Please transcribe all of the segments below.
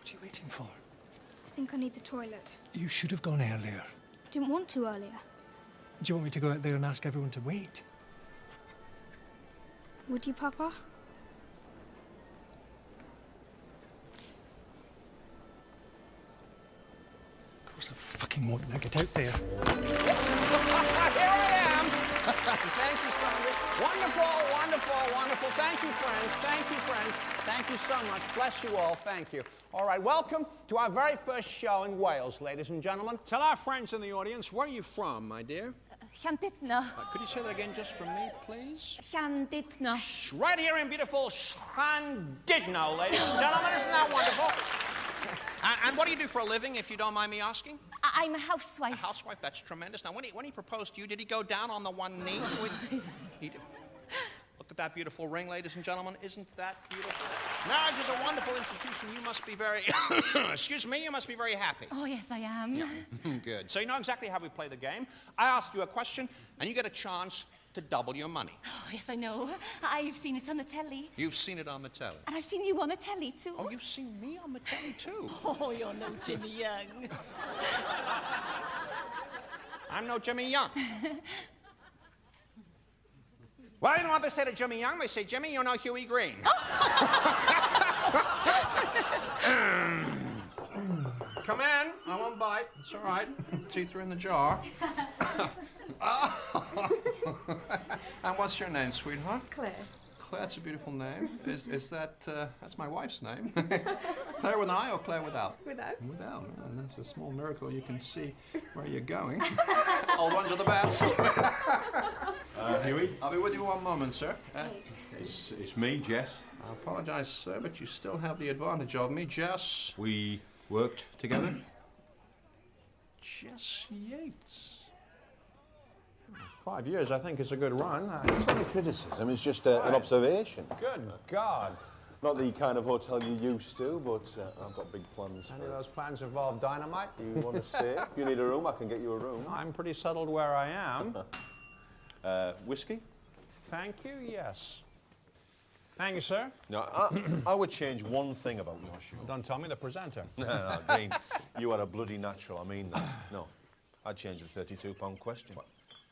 What are you waiting for? I think I need the toilet. You should have gone earlier. I didn't want to earlier. Do you want me to go out there and ask everyone to wait? Would you, Papa? Of course I fucking won't. Now get out there. Here I am. Thank you, Sandra. Wonderful, wonderful, wonderful. Thank you, friends. Thank you, friends. Thank you so much. Bless you all. Thank you. All right, welcome to our very first show in Wales, ladies and gentlemen. Tell our friends in the audience, where are you from, my dear? Llandudno. Could you say that again just for me, please? Llandudno. Right here in beautiful Llandudno, ladies and gentlemen. Isn't that wonderful? And what do you do for a living, if you don't mind me asking? I'm a housewife. A housewife, that's tremendous. Now, when he proposed to you, did he go down on the one knee? Look at that beautiful ring, ladies and gentlemen. Isn't that beautiful? Marriage is a wonderful institution. You must be very, excuse me, you must be very happy. Oh, yes, I am. Yeah. Good. So you know exactly how we play the game. I ask you a question, and you get a chance to double your money. Oh, yes, I know. I've seen it on the telly. You've seen it on the telly. And I've seen you on the telly, too. Oh, you've seen me on the telly, too. Oh, you're no Jimmy Young. I'm no Jimmy Young. Well, you know what they say to Jimmy Young? They say, Jimmy, you're no Hughie Green. Come in. I won't bite. It's all right. Teeth are in the jar. And what's your name, sweetheart? Claire. Claire, that's a beautiful name. Is that, that's my wife's name. Claire with an I or Claire without? Without. Without. Oh, that's a small miracle. You can see where you're going. Old ones are the best. Hughie? I'll be with you one moment, sir. It's me, Jess. I apologize, sir, but you still have the advantage of me, Jess. We worked together. Jess Yates. 5 years, I think, is a good run. It's not a criticism, it's just an observation. Good God. Not the kind of hotel you're used to, but I've got big plans. Any of those plans involve dynamite? You want to stay? If you need a room, I can get you a room. I'm pretty settled where I am. Whiskey? Thank you, yes. Thank you, sir. No, I would change one thing about your show. Don't tell me the presenter. No, Dean, you are a bloody natural, I mean that. No, I'd change the £32 question. What?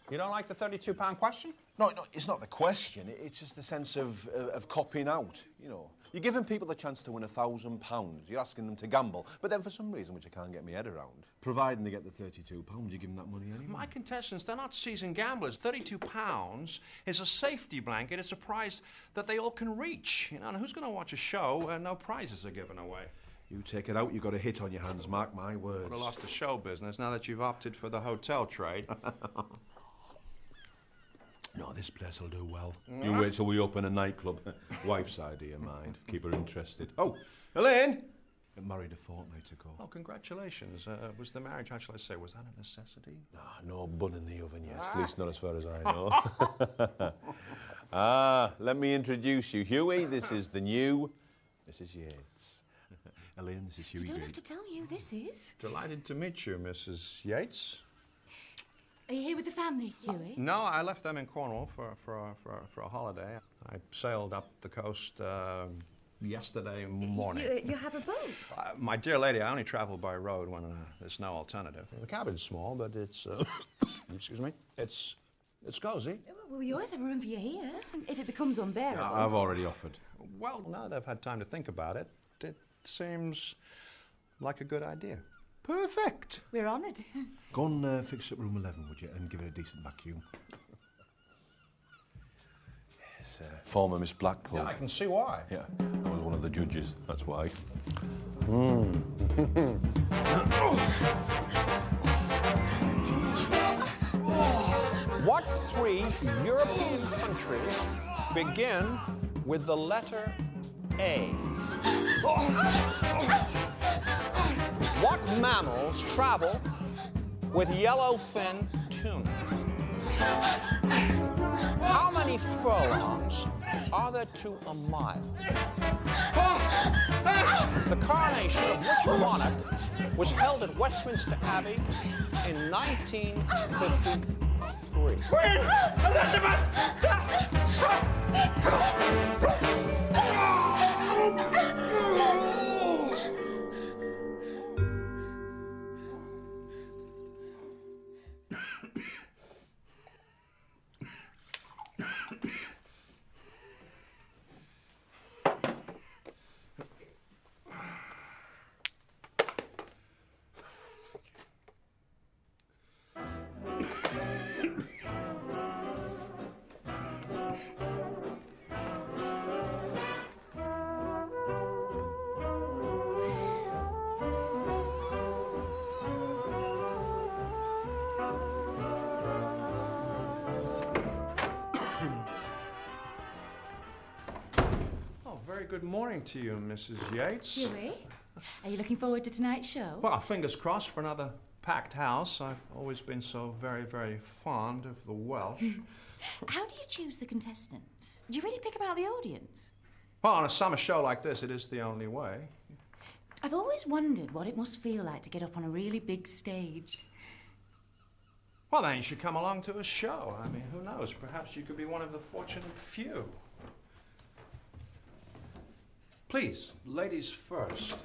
You don't like the £32 question? No, it's not the question. It's just the sense of copping out, you know. You're giving people the chance to win £1,000. You're asking them to gamble, but then for some reason, which I can't get my head around, providing they get the £32, you give them that money anyway. My contestants, they're not seasoned gamblers. £32 is a safety blanket. It's a prize that they all can reach. You know, and who's going to watch a show where no prizes are given away? You take it out, you've got a hit on your hands, mark my words. Would have lost the show business now that you've opted for the hotel trade. No, this place will do well. You wait till we open a nightclub. Wife's idea, mind. Keep her interested. Oh, Elaine! Got married a fortnight ago. Oh, congratulations. Was the marriage, how shall I say, was that a necessity? No bun in the oven yet. At least not as far as I know. Let me introduce you. Hughie, this is the new Mrs. Yates. Elaine, this is Hughie. You don't have to tell me who this is. Delighted to meet you, Mrs. Yates. Are you here with the family, Hughie? No, I left them in Cornwall for a holiday. I sailed up the coast yesterday morning. You have a boat? My dear lady, I only travel by road when there's no alternative. The cabin's small, but it's, excuse me, it's cozy. Well, we always have room for you here, if it becomes unbearable. Yeah, I've already offered. Well, now that I've had time to think about it, it seems like a good idea. Perfect. We're honoured. Go and fix up room 11, would you, and give it a decent vacuum. Yes, former Miss Blackpool. Yeah, I can see why. Yeah, I was one of the judges, that's why. What 3 European countries begin with the letter A? What mammals travel with yellowfin tuna? How many furlongs are there to a mile? The coronation of which monarch was held at Westminster Abbey in 1953? Queen Elizabeth! good morning to you, Mrs. Yates. Hughie, are you looking forward to tonight's show? Well, fingers crossed for another packed house. I've always been so very, very fond of the Welsh. How do you choose the contestants? Do you really pick about the audience? Well, on a summer show like this, it is the only way. I've always wondered what it must feel like to get up on a really big stage. Well, then you should come along to a show. I mean, who knows? Perhaps you could be one of the fortunate few. Please, ladies first.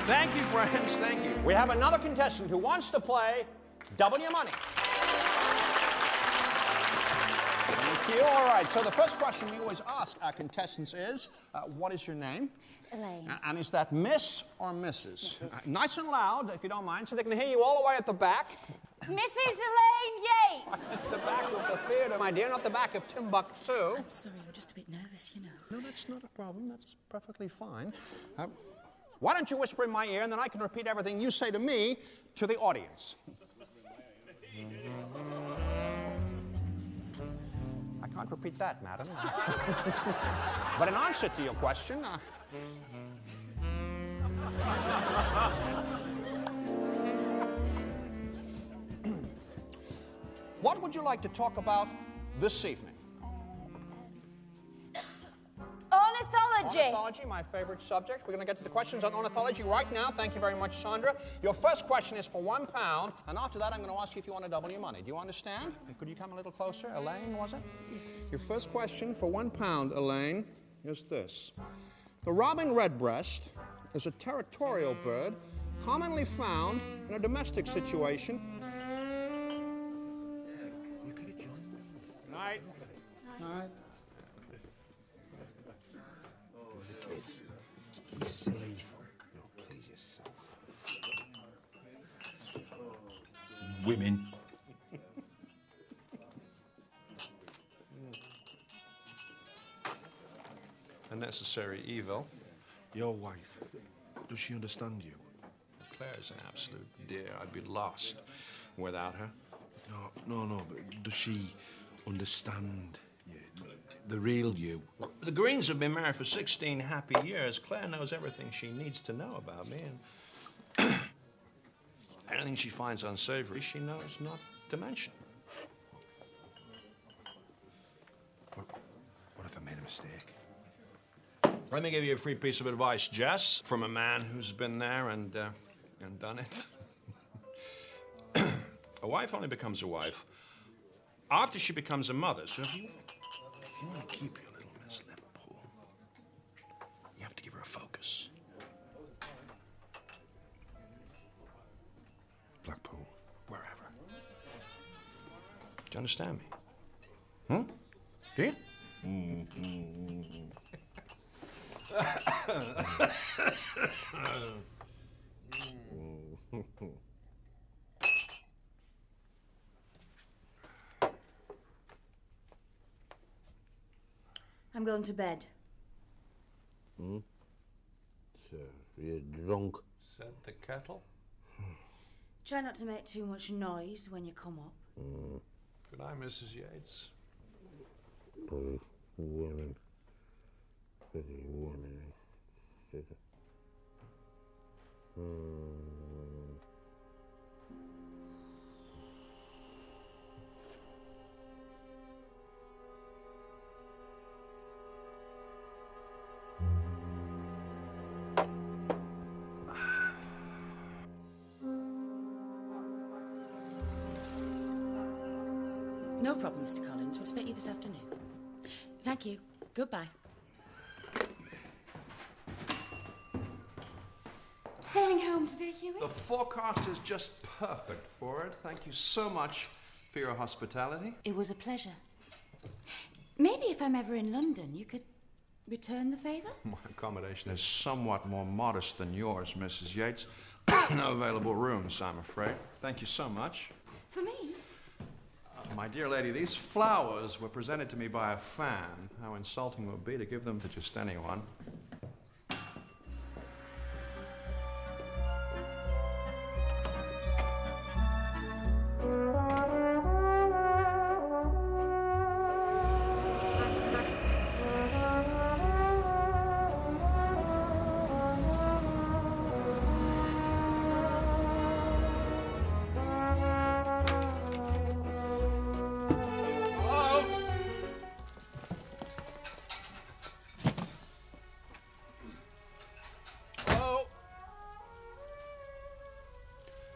Thank you, friends. Thank you. We have another contestant who wants to play Double Your Money. Thank you. All right. So the first question we always ask our contestants is, what is your name? Elaine. And is that Miss or Mrs.? Mrs. Nice and loud, if you don't mind, so they can hear you all the way at the back. Mrs. Elaine Yates! It's the back of the theater, my dear, not the back of Timbuktu. I'm sorry, I'm just a bit nervous, you know. No, that's not a problem. That's perfectly fine. Why don't you whisper in my ear, and then I can repeat everything you say to me to the audience. I can't repeat that, madam. But in answer to your question, what would you like to talk about this evening? Ornithology. Ornithology, my favorite subject. We're going to get to the questions on ornithology right now. Thank you very much, Sandra. Your first question is for £1, and after that, I'm going to ask you if you want to double your money. Do you understand? Could you come a little closer? Elaine, was it? Yes. Your first question for £1, Elaine, is this. The robin redbreast is a territorial bird commonly found in a domestic situation. Night. Night. Silly. No, please yourself. Women. A necessary evil. Your wife, does she understand you? Claire's an absolute dear. I'd be lost without her. No, but does she understand you? The real you? The Greens have been married for 16 happy years. Claire knows everything she needs to know about me, and anything she finds unsavory, she knows not to mention. What if I made a mistake? Let me give you a free piece of advice, Jess, from a man who's been there and done it. A wife only becomes a wife after she becomes a mother. So if you want to keep your little Miss Liverpool, you have to give her a focus. Blackpool. Wherever. Do you understand me? Hmm? Do you? I'm going to bed. So, you're drunk? Said the kettle. Try not to make too much noise when you come up. Good night, Mrs. Yates. Pretty women. Pretty women. No problem, Mr. Collins. We'll expect you this afternoon. Thank you. Goodbye. Sailing home today, Hughie? The forecast is just perfect for it. Thank you so much for your hospitality. It was a pleasure. Maybe if I'm ever in London, you could return the favour? My accommodation is somewhat more modest than yours, Mrs. Yates. No available rooms, I'm afraid. Thank you so much. For me? My dear lady, these flowers were presented to me by a fan. How insulting it would be to give them to just anyone.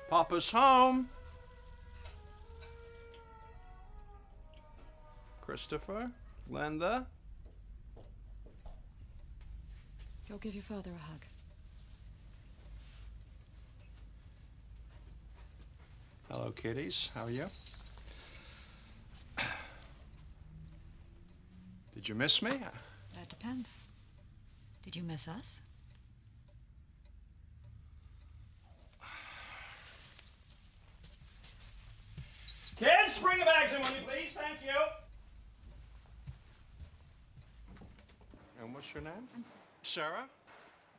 Papa's home. Christopher, Linda. Go give your father a hug. Hello, kiddies. How are you? Did you miss me? That depends. Did you miss us? Kids, bring the bags in, will you please? Thank you. And what's your name? I'm Sarah?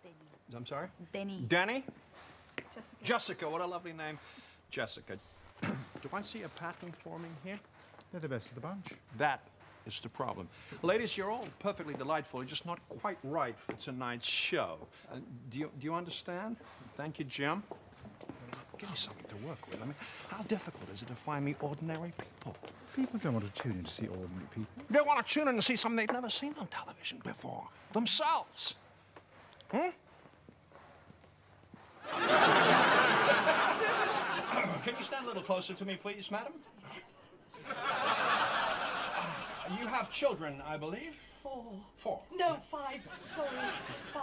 Denny. I'm sorry? Denny. Danny? Jessica. Jessica, what a lovely name. Jessica. Do I see a pattern forming here? They're the best of the bunch. That is the problem. Ladies, you're all perfectly delightful. You're just not quite right for tonight's show. Do you understand? Thank you, Jim. Give me something to work with. I mean, how difficult is it to find me ordinary people? People don't want to tune in to see ordinary people. They want to tune in and see something they've never seen on television before. Themselves. Hmm? Can you stand a little closer to me, please, madam? Yes. You have children, I believe? 4. 4. No, 5. Sorry, 5.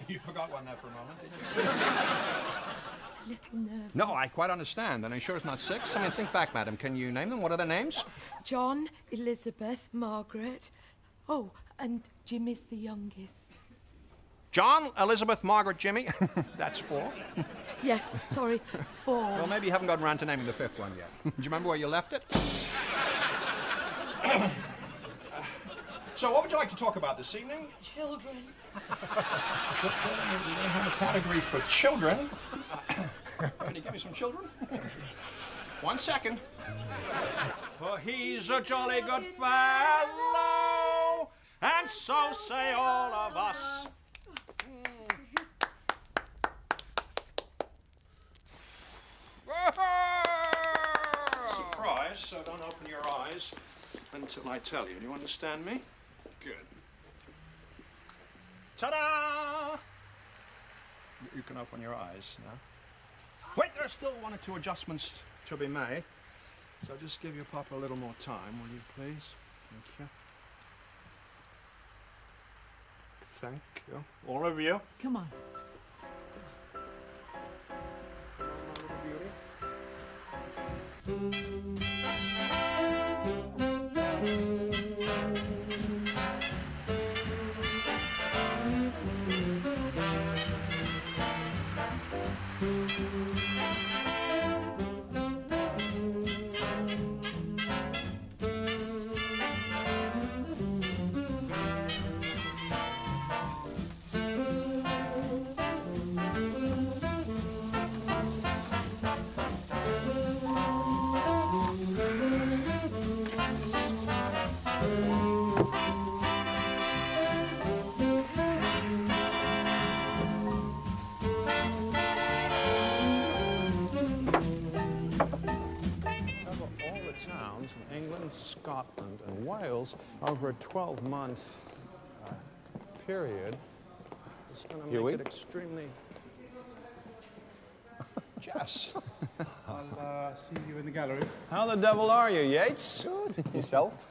You forgot one there for a moment, didn't you? Little nervous. No, I quite understand. And I'm sure it's not 6. I mean, think back, madam. Can you name them? What are their names? John, Elizabeth, Margaret. Oh, and Jim is the youngest. John, Elizabeth, Margaret, Jimmy. That's 4. Yes, sorry, 4. Well, maybe you haven't gotten around to naming the 5th one yet. Do you remember where you left it? So, what would you like to talk about this evening? Children. Children? We don't have a category for children. Can you give me some children? 1 second. For he's a jolly good fellow, and so say all of us. Surprise, so don't open your eyes until I tell you. Do you understand me? Good. Ta-da! You can open your eyes now. Wait, there's still 1 or 2 adjustments to be made. So just give your papa a little more time, will you please? Thank you. Thank you. All of you. Come on. Scotland and Wales over a 12-month period is going to make Hughie? it extremely... Jess. I'll see you in the gallery. How the devil are you, Yates? Good. Yourself?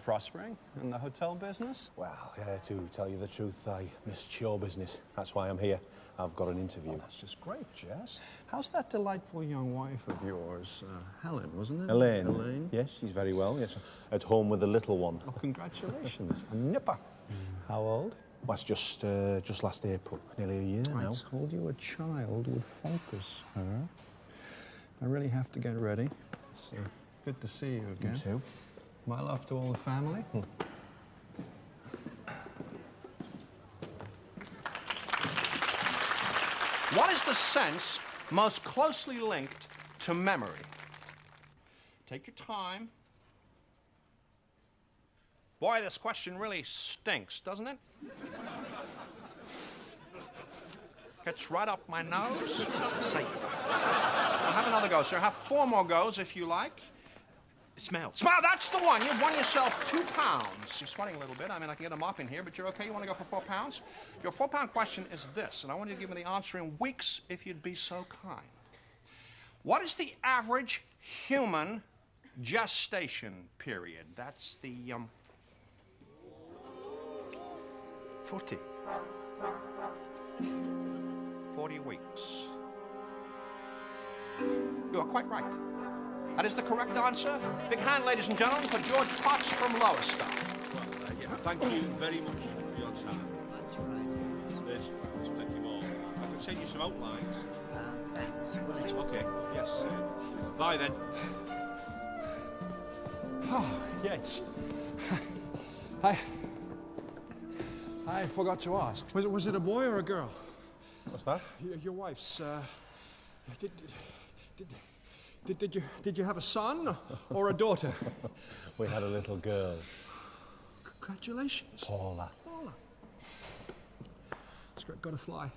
Prospering in the hotel business? Well, to tell you the truth, I missed show business. That's why I'm here. I've got an interview. Oh, that's just great, Jess. How's that delightful young wife of yours, Helen, wasn't it? Elaine. Elaine? Yes, she's very well. Yes, at home with the little one. Oh, congratulations. A nipper. How old? Well, that's just last April. Nearly a year I now. told you a child would focus her. I really have to get ready. So, Good to see you again. You too. My love to all the family. What is the sense most closely linked to memory? Take your time. Boy, this question really stinks, doesn't it? Gets right up my nose. Say it. I'll have another go, sir. Have 4 more goes if you like. Smell. Smile, that's the one. You've won yourself 2 pounds. You're sweating a little bit. I mean, I can get a mop in here, but you're okay? You want to go for 4 pounds? Your 4-pound question is this, and I want you to give me the answer in weeks if you'd be so kind. What is the average human gestation period? That's the, 40. 40 weeks. You are quite right. That is the correct answer. Big hand, ladies and gentlemen, for George Potts from Lowestoft. Well, yeah, thank you very much for your time. That's right. There's plenty more. I could send you some outlines. Thanks. Well, it's Okay, yes. Bye then. Oh, yes. I forgot to ask. Was it a boy or a girl? What's that? Your wife's, did you have a son or a daughter? We had a little girl. Congratulations. Paula. Paula. It's got to fly.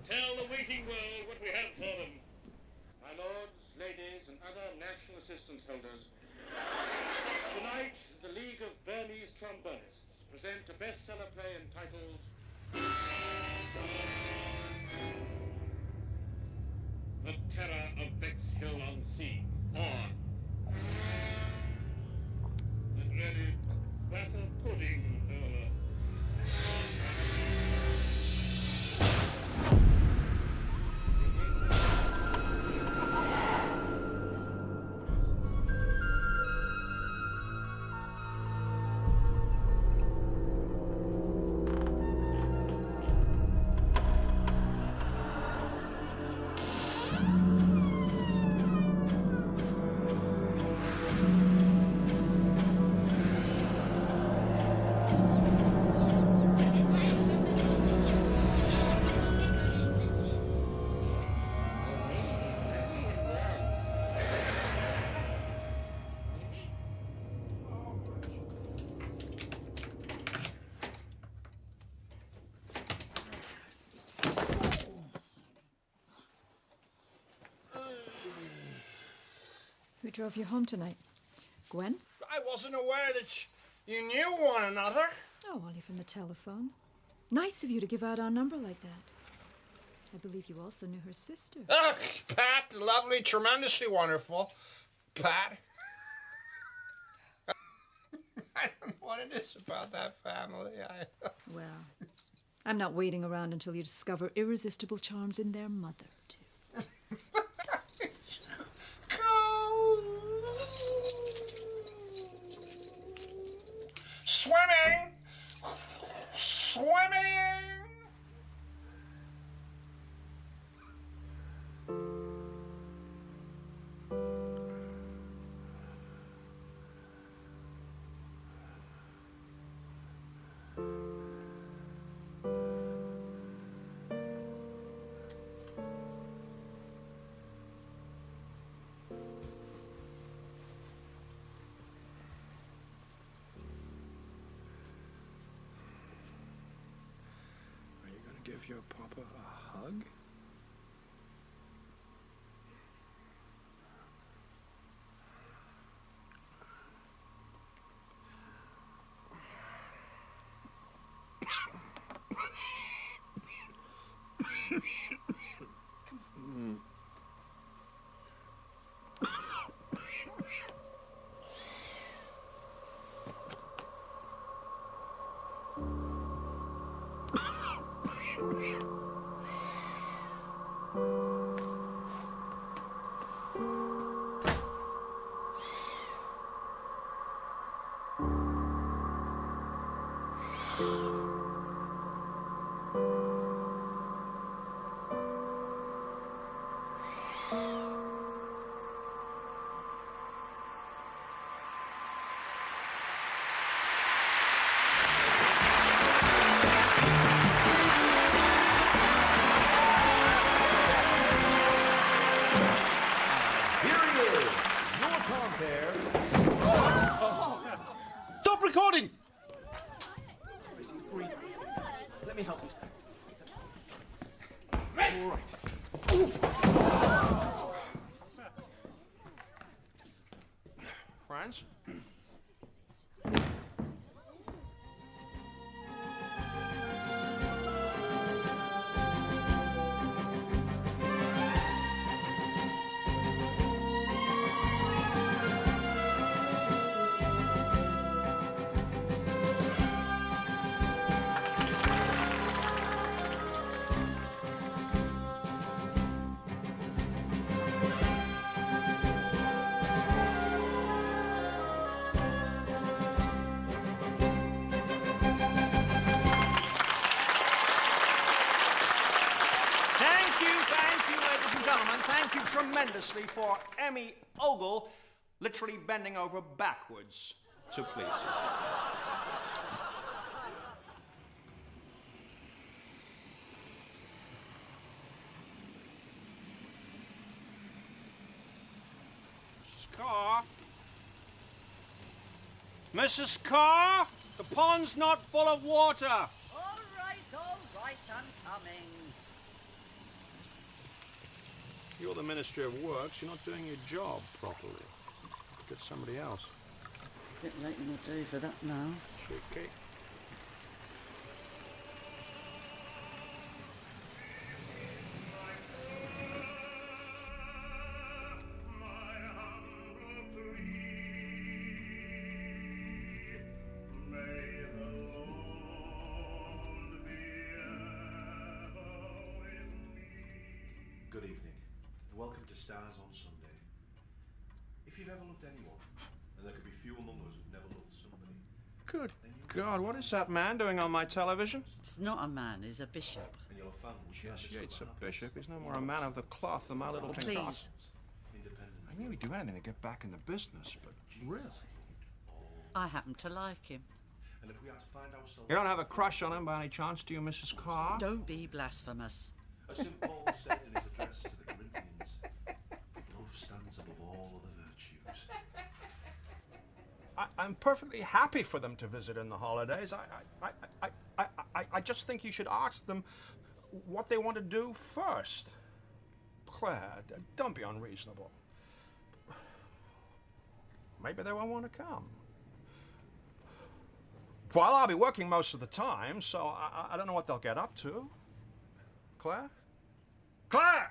Tell the waiting world what we have for them. My lords, ladies, and other national assistance holders. Tonight, the League of Burmese Trombonists present a bestseller play entitled The Terror of Bexhill-on-Sea, or the dreaded batter pudding hurler. Who drove you home tonight? Gwen? I wasn't aware that you knew one another. Oh, only from the telephone. Nice of you to give out our number like that. I believe you also knew her sister. Ugh, Pat, lovely, tremendously wonderful. Pat. I don't know what it is about that family. Well, I'm not waiting around until you discover irresistible charms in their mother, too. Swimming! Swimming! Give your papa a hug? Let me help you, sir. All right. Friends? Thank you tremendously for Emmy Ogle literally bending over backwards to please you. Mrs. Carr? Mrs. Carr? The pond's not full of water. All right, I'm coming. You're the Ministry of Works. You're not doing your job properly. Get somebody else. Bit late in the day for that now. Cheeky. Good evening. Welcome to Stars on Sunday. If you've ever loved anyone, and there could be few among us who've never loved somebody. Good God, what is that man doing on my television? It's not a man, he's a bishop. And you'll have found Yes, Yates, a bishop. He's no more a man of the cloth than my little pink Please. I knew he'd do anything to get back in the business, but really? I happen to like him. And if we had to find ourselves... You don't have a crush on him by any chance, do you, Mrs. Carr? Don't be blasphemous. As St. Paul said in his address to the Corinthians, love stands above all other virtues. I'm perfectly happy for them to visit in the holidays. I just think you should ask them what they want to do first. Claire, don't be unreasonable. Maybe they won't want to come. Well, I'll be working most of the time, so I don't know what they'll get up to. Claire? Claire!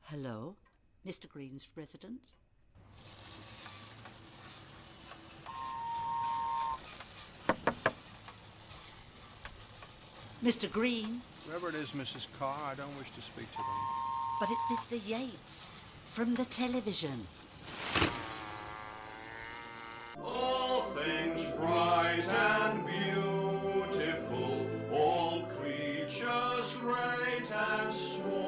Hello, Mr. Green's residence? Mr. Green? Whoever it is, Mrs. Carr, I don't wish to speak to them. But it's Mr. Yates from the television. All things bright and beautiful, all creatures great and small,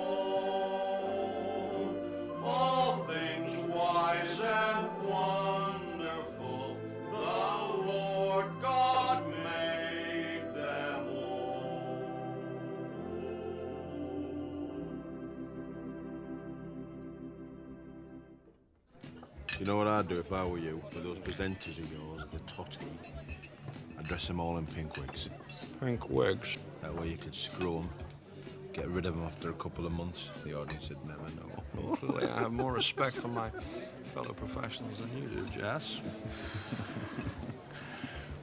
all things wise and wonderful, the Lord God made them all. You know what I'd do if I were you? With those presenters of yours, the totty, I'd dress them all in pink wigs. Pink wigs? That way you could screw them, get rid of them after a couple of months. The audience would never know. Clearly, I have more respect for my fellow professionals than you do, Jess.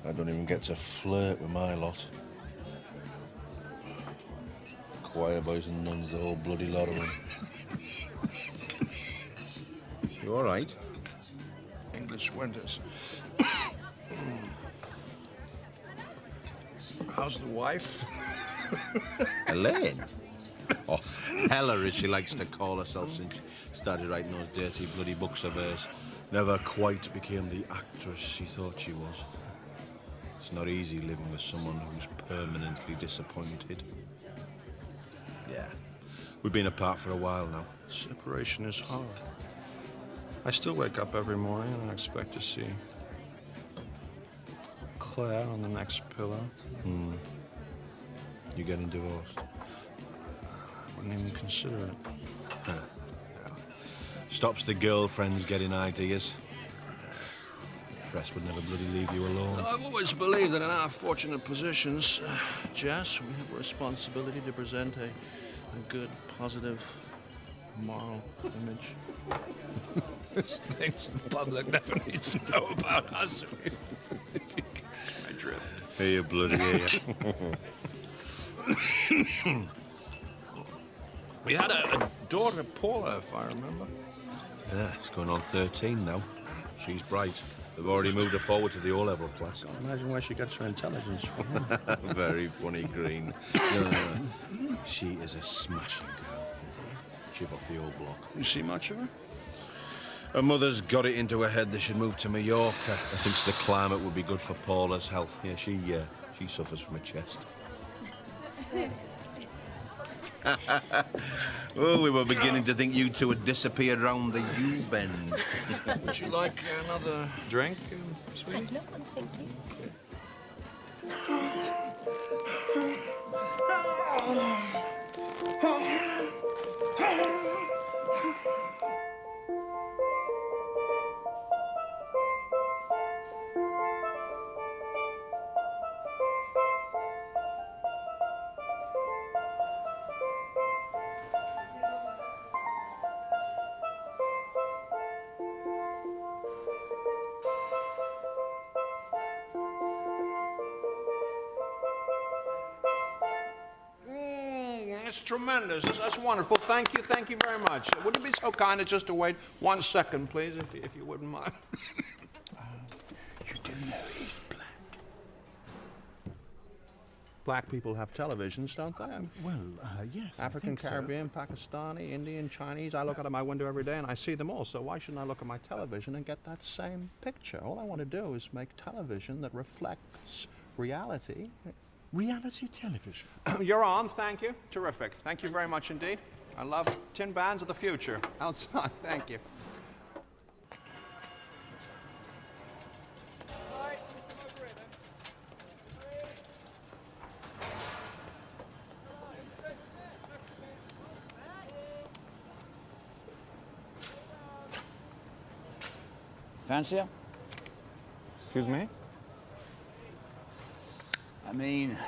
I don't even get to flirt with my lot. Choir boys and nuns, the whole bloody lot of them. You all right? English winters. How's the wife? Elaine? Oh, Hella, as she likes to call herself since she started writing those dirty bloody books of hers. Never quite became the actress she thought she was. It's not easy living with someone who's permanently disappointed. Yeah. We've been apart for a while now. Separation is hard. I still wake up every morning and I expect to see Claire on the next pillow. You're getting divorced. Wouldn't even consider it. Stops the girlfriends getting ideas. Press would never bloody leave you alone. Well, I've always believed that in our fortunate positions, Jess, we have a responsibility to present a good, positive, moral image. There's things the public never needs to know about us. I drift. Here you bloody hear you. We had a daughter, Paula, if I remember. Yeah, it's going on 13 now. She's bright. They've already moved her forward to the O-level class. Can't imagine where she gets her intelligence from. Very funny, Green. No. She is a smashing girl. Chip off the old block. You see much of her? Her mother's got it into her head they should move to Mallorca. I think the climate would be good for Paula's health. Yeah, she suffers from a chest. Oh, we were beginning to think you two had disappeared round the U-bend. Would you like another drink, sweetie? No, thank you. It's tremendous. That's wonderful. Thank you very much. Would you be so kind as just to wait 1 second, please, if you wouldn't mind? You do know he's black. Black people have televisions, don't they? Well, yes. African, Caribbean, Pakistani, Indian, Chinese. I look out of my window every day and I see them all. So why shouldn't I look at my television and get that same picture? All I want to do is make television that reflects reality. Reality television. You're on. Thank you. Terrific. Thank you very much indeed. I love tin bands of the future. Outside. Thank you. Fancy her? Excuse me? I mean,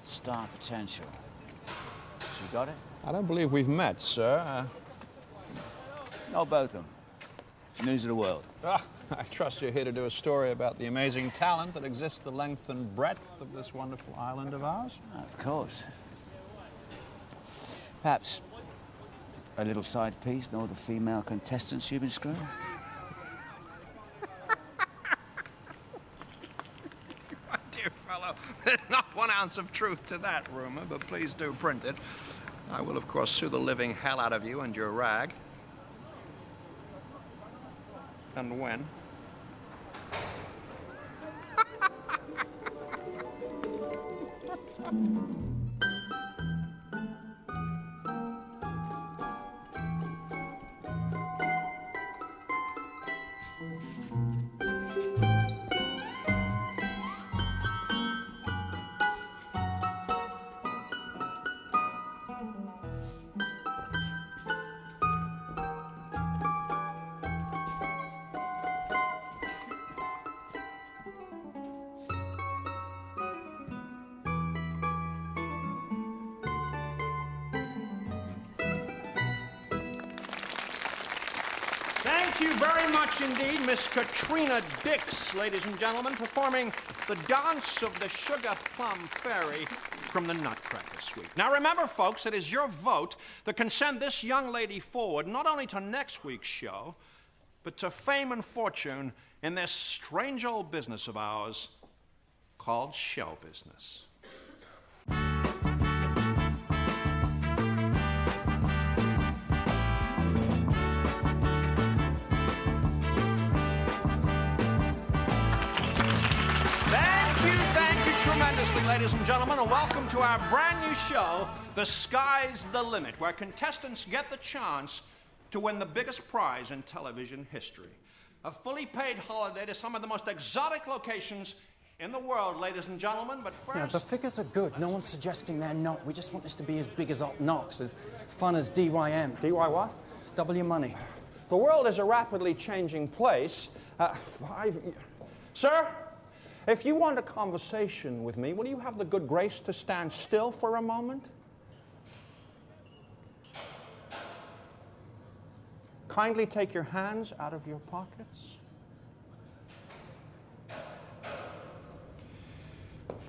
star potential. She got it? I don't believe we've met, sir. No, both of them. News of the world. I trust you're here to do a story about the amazing talent that exists the length and breadth of this wonderful island of ours. Of course. Perhaps a little side piece and all the female contestants you've been screwing? My dear fellow, there's not 1 ounce of truth to that rumor, but please do print it. I will, of course, sue the living hell out of you and your rag. And when? Thank you very much indeed, Miss Katrina Dix, ladies and gentlemen, performing the Dance of the Sugar Plum Fairy from the Nutcracker Suite. Now remember, folks, it is your vote that can send this young lady forward not only to next week's show, but to fame and fortune in this strange old business of ours called show business. Tremendously, ladies and gentlemen, and welcome to our brand new show, The Sky's the Limit, where contestants get the chance to win the biggest prize in television history. A fully paid holiday to some of the most exotic locations in the world, ladies and gentlemen, but first... Yeah, the figures are good. No one's suggesting they're not. We just want this to be as big as Op Knox, as fun as DYM. DY what? Double your money. The world is a rapidly changing place. Sir, if you want a conversation with me, will you have the good grace to stand still for a moment? Kindly take your hands out of your pockets.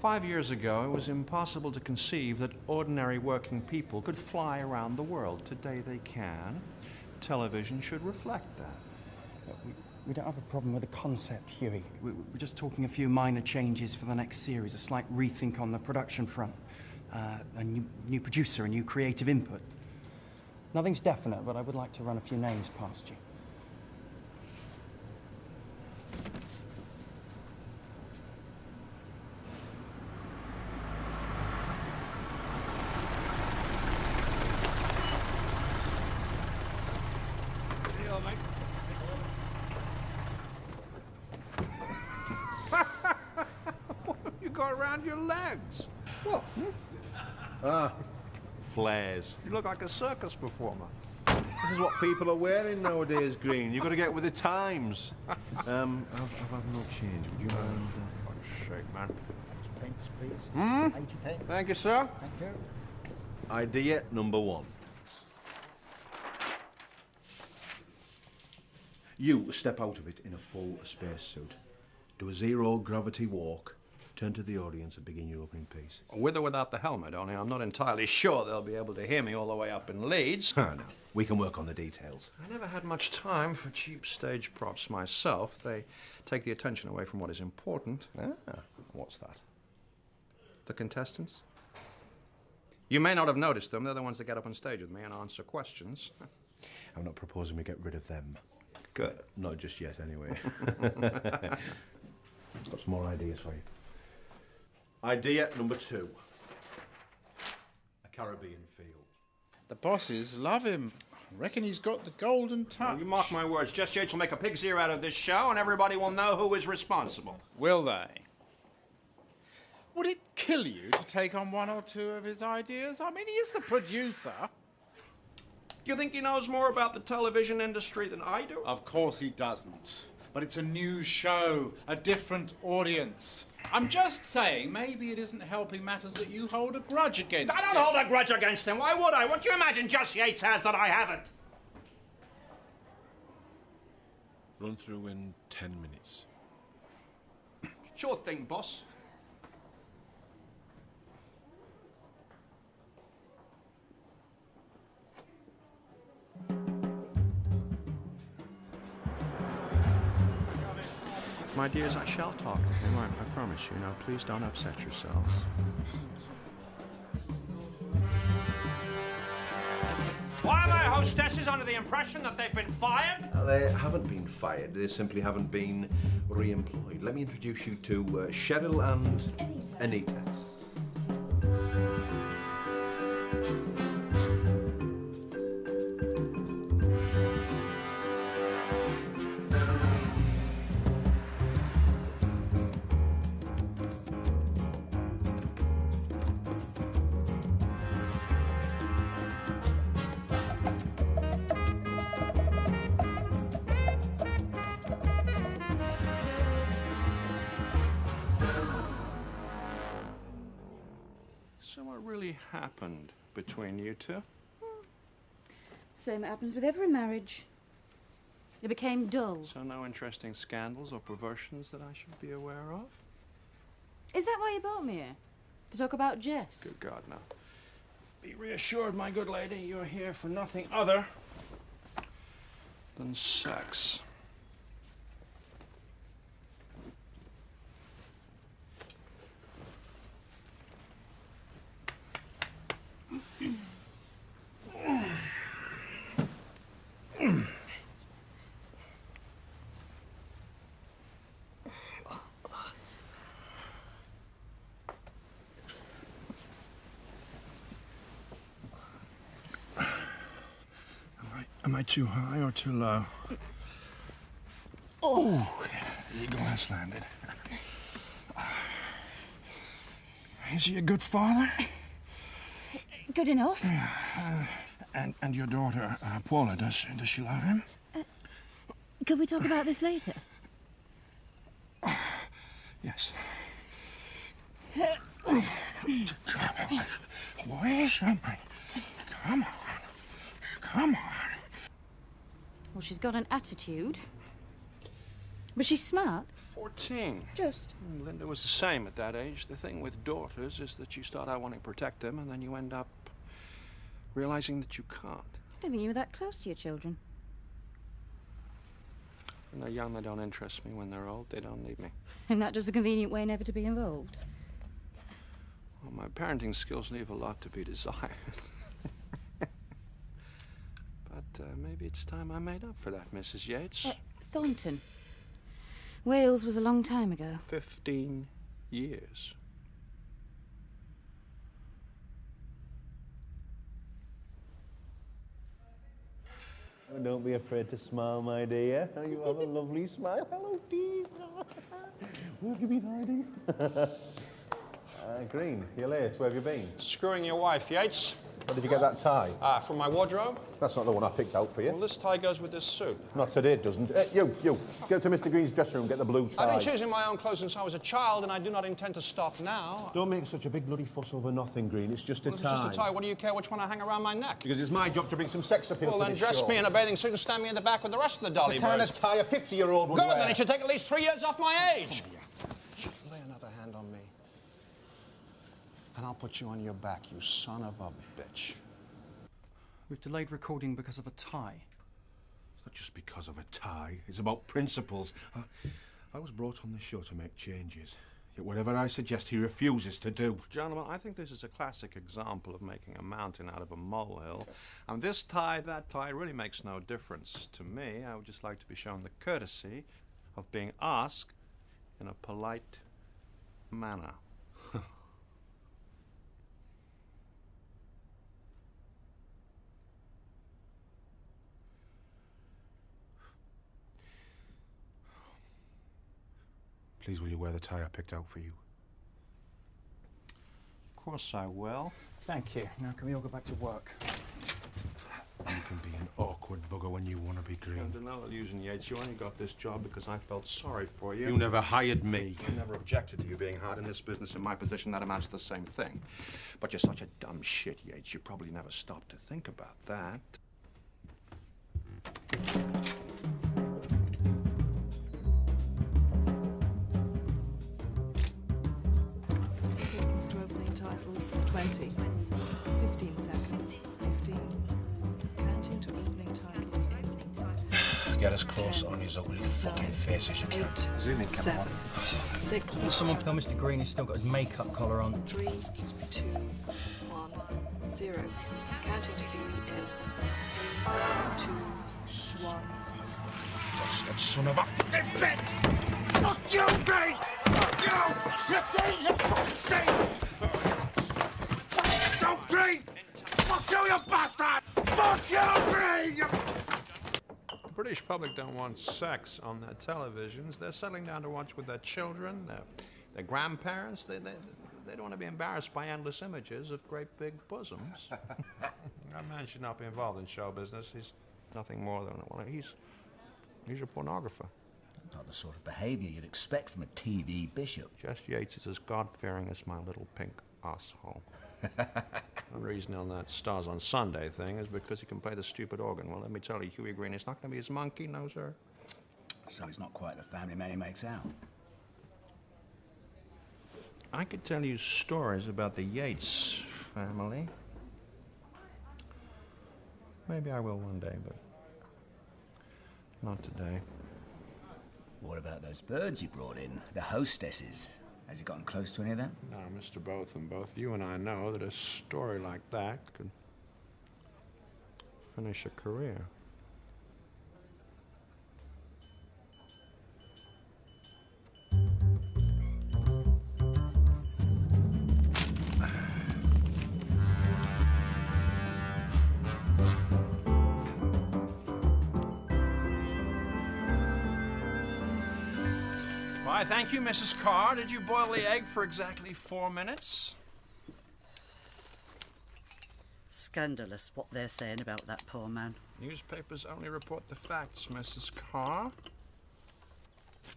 5 years ago, it was impossible to conceive that ordinary working people could fly around the world. Today they can. Television should reflect that. We don't have a problem with the concept, Hughie. We're just talking a few minor changes for the next series, a slight rethink on the production front, a new producer, a new creative input. Nothing's definite, but I would like to run a few names past you. You go around your legs. What? Flares. You look like a circus performer. This is what people are wearing nowadays, Green. You've got to get with the times. I've had no change. Would you mind? For God's sake, man. Pence, please. 80 pence. Thank you, sir. Thank you. Idea number 1. You step out of it in a full spacesuit. Do a zero-gravity walk. Turn to the audience and begin your opening piece. With or without the helmet, only I'm not entirely sure they'll be able to hear me all the way up in Leeds. No, we can work on the details. I never had much time for cheap stage props myself. They take the attention away from what is important. What's that? The contestants. You may not have noticed them. They're the ones that get up on stage with me and answer questions. I'm not proposing we get rid of them. Good. Not just yet, anyway. Got some more ideas for you. Idea number 2. A Caribbean feel. The bosses love him. I reckon he's got the golden touch. Well, you mark my words, Jess Yates will make a pig's ear out of this show and everybody will know who is responsible. Will they? Would it kill you to take on 1 or 2 of his ideas? I mean, he is the producer. Do you think he knows more about the television industry than I do? Of course he doesn't. But it's a new show, a different audience. I'm just saying, maybe it isn't helping matters that you hold a grudge against him. I don't hold a grudge against him. Why would I? What do you imagine Jess Yates has that I haven't? Run through in 10 minutes. Sure thing, boss. My dears, I shall talk to him, I promise you. Now, please don't upset yourselves. Why are my hostesses under the impression that they've been fired? They haven't been fired. They simply haven't been re-employed. Let me introduce you to Cheryl and Anita. So what really happened between you two? Same happens with every marriage. It became dull. So no interesting scandals or perversions that I should be aware of? Is that why you brought me here? To talk about Jess? Good God, no. Be reassured, my good lady, you're here for nothing other than sex. Am I too high or too low? Oh, the eagle has landed. Is he a good father? Good enough. And your daughter, Paula, does she love him? Could we talk about this later? Yes. Where's something? Come on. Come on. Well, she's got an attitude. But she's smart. 14. Just. Linda was the same at that age. The thing with daughters is that you start out wanting to protect them, and then you end up realizing that you can't. I don't think you were that close to your children. When they're young, they don't interest me. When they're old, they don't need me. And that just a convenient way never to be involved. Well, my parenting skills leave a lot to be desired. But maybe it's time I made up for that, Mrs. Yates. Thornton. Wales was a long time ago. 15 years. Oh, don't be afraid to smile, my dear. Oh, you have a lovely smile. Hello, dear. Where have you been hiding? Green, you're late. Where have you been? Screwing your wife, Yates. Where did you get that tie? From my wardrobe. That's not the one I picked out for you. Well, this tie goes with this suit. Not today, it doesn't. You, go to Mr. Green's dressing room, get the blue tie. I've been choosing my own clothes since I was a child, and I do not intend to stop now. Don't make such a big bloody fuss over nothing, Green. It's just a tie. If it's just a tie, what do you care which one I hang around my neck? Because it's my job to bring some sex appeal to Well, then this dress show. me in a bathing suit and stand me in the back with the rest of the dolly It's the kind birds. of tie a 50-year-old would Good, wear. then it should take at least 3 years off my age. Lay another hand on me, and I'll put you on your back, you son of a bitch. We've delayed recording because of a tie. It's not just because of a tie. It's about principles. I was brought on the show to make changes. Yet whatever I suggest, he refuses to do. Gentlemen, I think this is a classic example of making a mountain out of a molehill. And this tie, that tie, really makes no difference to me. I would just like to be shown the courtesy of being asked in a polite manner. Please, will you wear the tie I picked out for you? Of course I will. Thank you. Now, can we all go back to work? You can be an awkward bugger when you want to be Green. Under no illusion, Yates, you only got this job because I felt sorry for you. You never hired me. I never objected to you being hard in this business. In my position, that amounts to the same thing. But you're such a dumb shit, Yates. You probably never stopped to think about that. Seconds to opening titles, 20. 15 seconds, 15. Counting to opening titles. Get as close on his ugly fucking face as you can. 8, 7, 6. Will someone tell Mr. Green he's still got his makeup collar on? 3, 2, 1, 0. Counting to Hughie in 3, 2, 1. Bastard son of a fucking bitch! Fuck you, Green! Fuck you! You fucking no, Green! Fuck you, you bastard! Fuck you, Green! You... The British public don't want sex on their televisions. They're settling down to watch with their children, their grandparents. They don't want to be embarrassed by endless images of great big bosoms. That man should not be involved in show business. He's nothing more than he's a pornographer. Not the sort of behaviour you'd expect from a TV bishop. Just Yates is as God-fearing as my little pink asshole. The reason on that Stars on Sunday thing is because he can play the stupid organ. Well, let me tell you, Hughie Green, it's not going to be his monkey, no, sir. So he's not quite the family man he makes out. I could tell you stories about the Yates family. Maybe I will one day, but not today. What about those birds you brought in? The hostesses? Has he gotten close to any of them? Now, Mr. Botham, both you and I know that a story like that could finish a career. Why, thank you, Mrs. Carr. Did you boil the egg for exactly 4 minutes? Scandalous what they're saying about that poor man. Newspapers only report the facts, Mrs. Carr.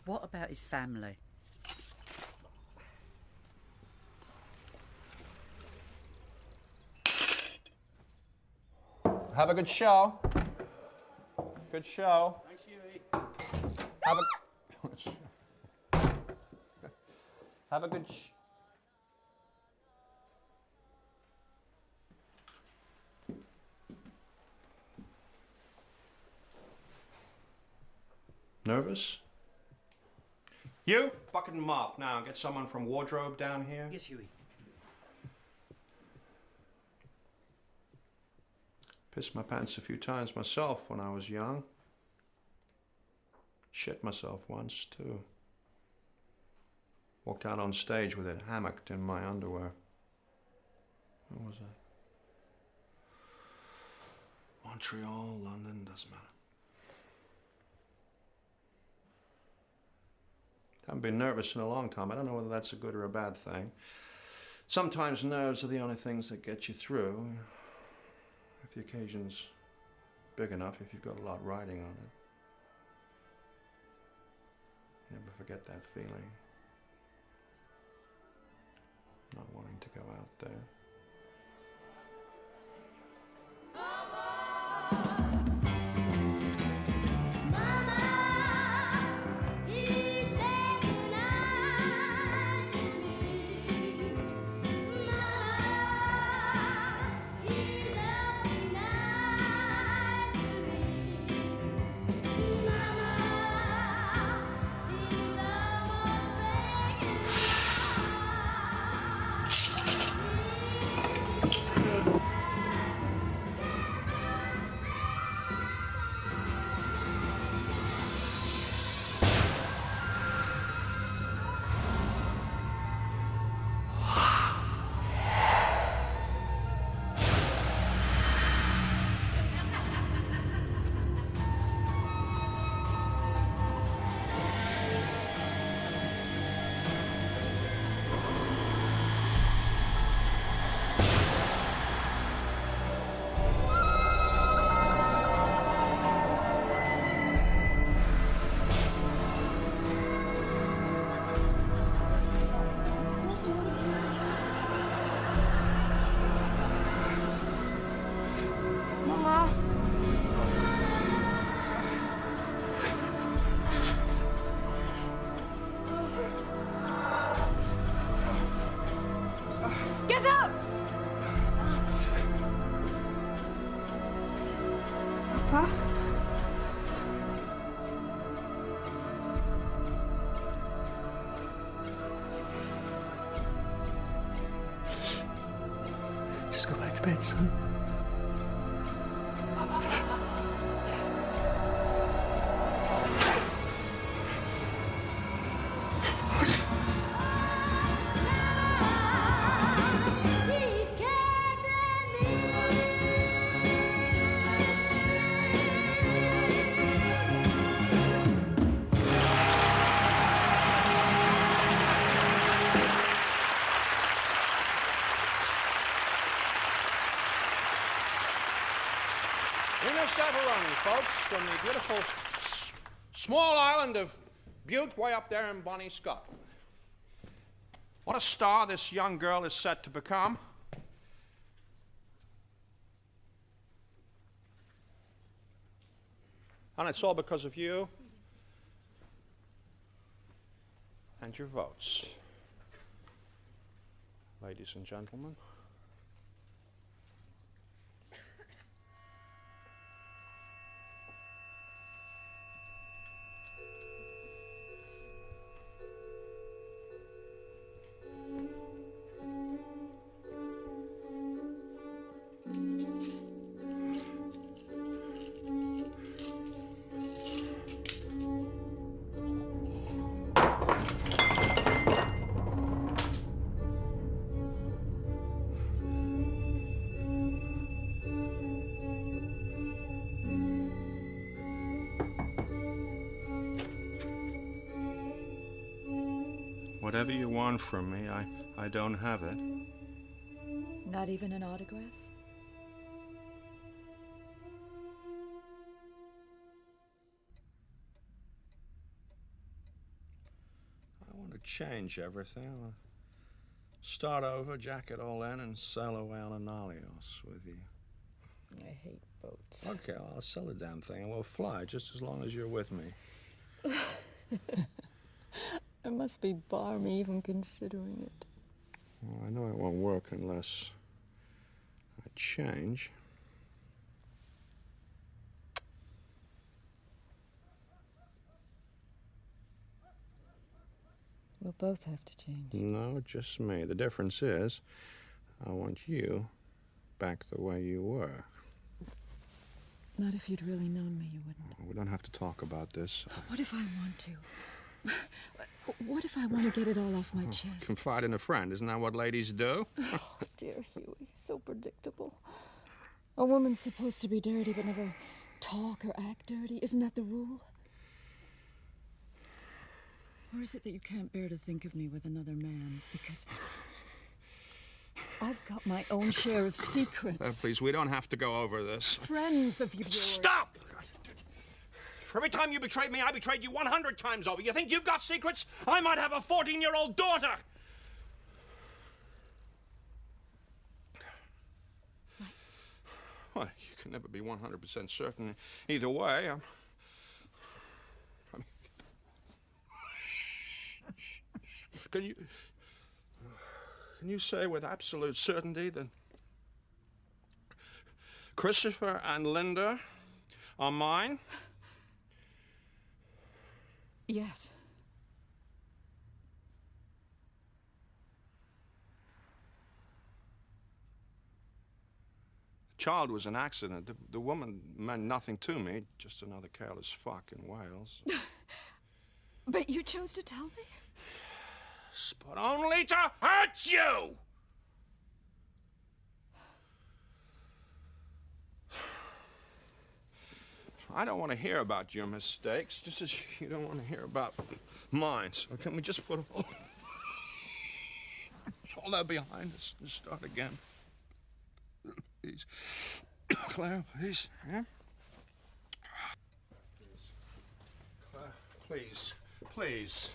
What about his family? Have a good show. Good show. Thanks, Hughie. Have a good Nervous? You? Bucket and mop. Now, get someone from wardrobe down here. Yes, Hughie. Pissed my pants a few times myself when I was young. Shit myself once, too. Walked out on stage with it hammocked in my underwear. Where was I? Montreal, London, doesn't matter. Haven't been nervous in a long time. I don't know whether that's a good or a bad thing. Sometimes nerves are the only things that get you through. If the occasion's big enough, if you've got a lot riding on it. You never forget that feeling. Not wanting to go out there. Get out! Papa? Just go back to bed, son. Folks, from the beautiful small island of Butte, way up there in Bonnie, Scotland. What a star this young girl is set to become. And it's all because of you and your votes. Ladies and gentlemen. Whatever you want from me, I don't have it. Not even an autograph? change everything. I'll start over, jack it all in, and sail away on an Alios with you. I hate boats. Okay, well, I'll sell the damn thing and we'll fly just as long as you're with me. It must be balmy even considering it. Well, I know it won't work unless I change. We'll both have to change. No, just me. The difference is, I want you back the way you were. Not if you'd really known me, you wouldn't. We don't have to talk about this. What if I want to? What if I want to get it all off my chest? Confide in a friend. Isn't that what ladies do? Oh, dear Hughie, so predictable. A woman's supposed to be dirty but never talk or act dirty. Isn't that the rule? Or is it that you can't bear to think of me with another man? Because I've got my own share of secrets. Please, we don't have to go over this. Friends of yours. Stop! For every time you betrayed me, I betrayed you 100 times over. You think you've got secrets? I might have a 14-year-old daughter! Right. Well, you can never be 100% certain either way. Can you say with absolute certainty that Christopher and Linda are mine? Yes. The child was an accident. The woman meant nothing to me, just another careless fuck in Wales. But you chose to tell me? But only to hurt you! I don't want to hear about your mistakes, just as you don't want to hear about mine. So can we just put all that behind us and start again? Please. Claire, please. Yeah? Claire, please. Please.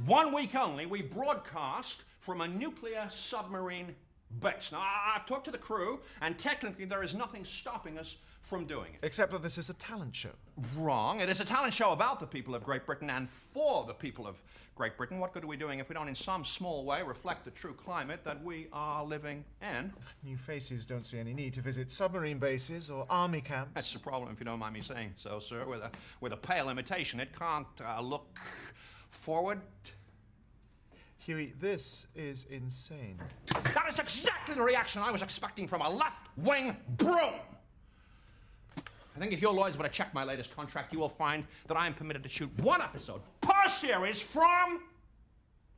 One week only, we broadcast from a nuclear submarine base. Now, I've talked to the crew, and technically there is nothing stopping us from doing it. Except that this is a talent show. Wrong. It is a talent show about the people of Great Britain and for the people of Great Britain. What good are we doing if we don't in some small way reflect the true climate that we are living in? New faces don't see any need to visit submarine bases or army camps. That's the problem, if you don't mind me saying so, sir. With a pale imitation, it can't look forward. Hughie, this is insane. That is exactly the reaction I was expecting from a left-wing broom. I think if your lawyers were to check my latest contract, you will find that I am permitted to shoot one episode per series from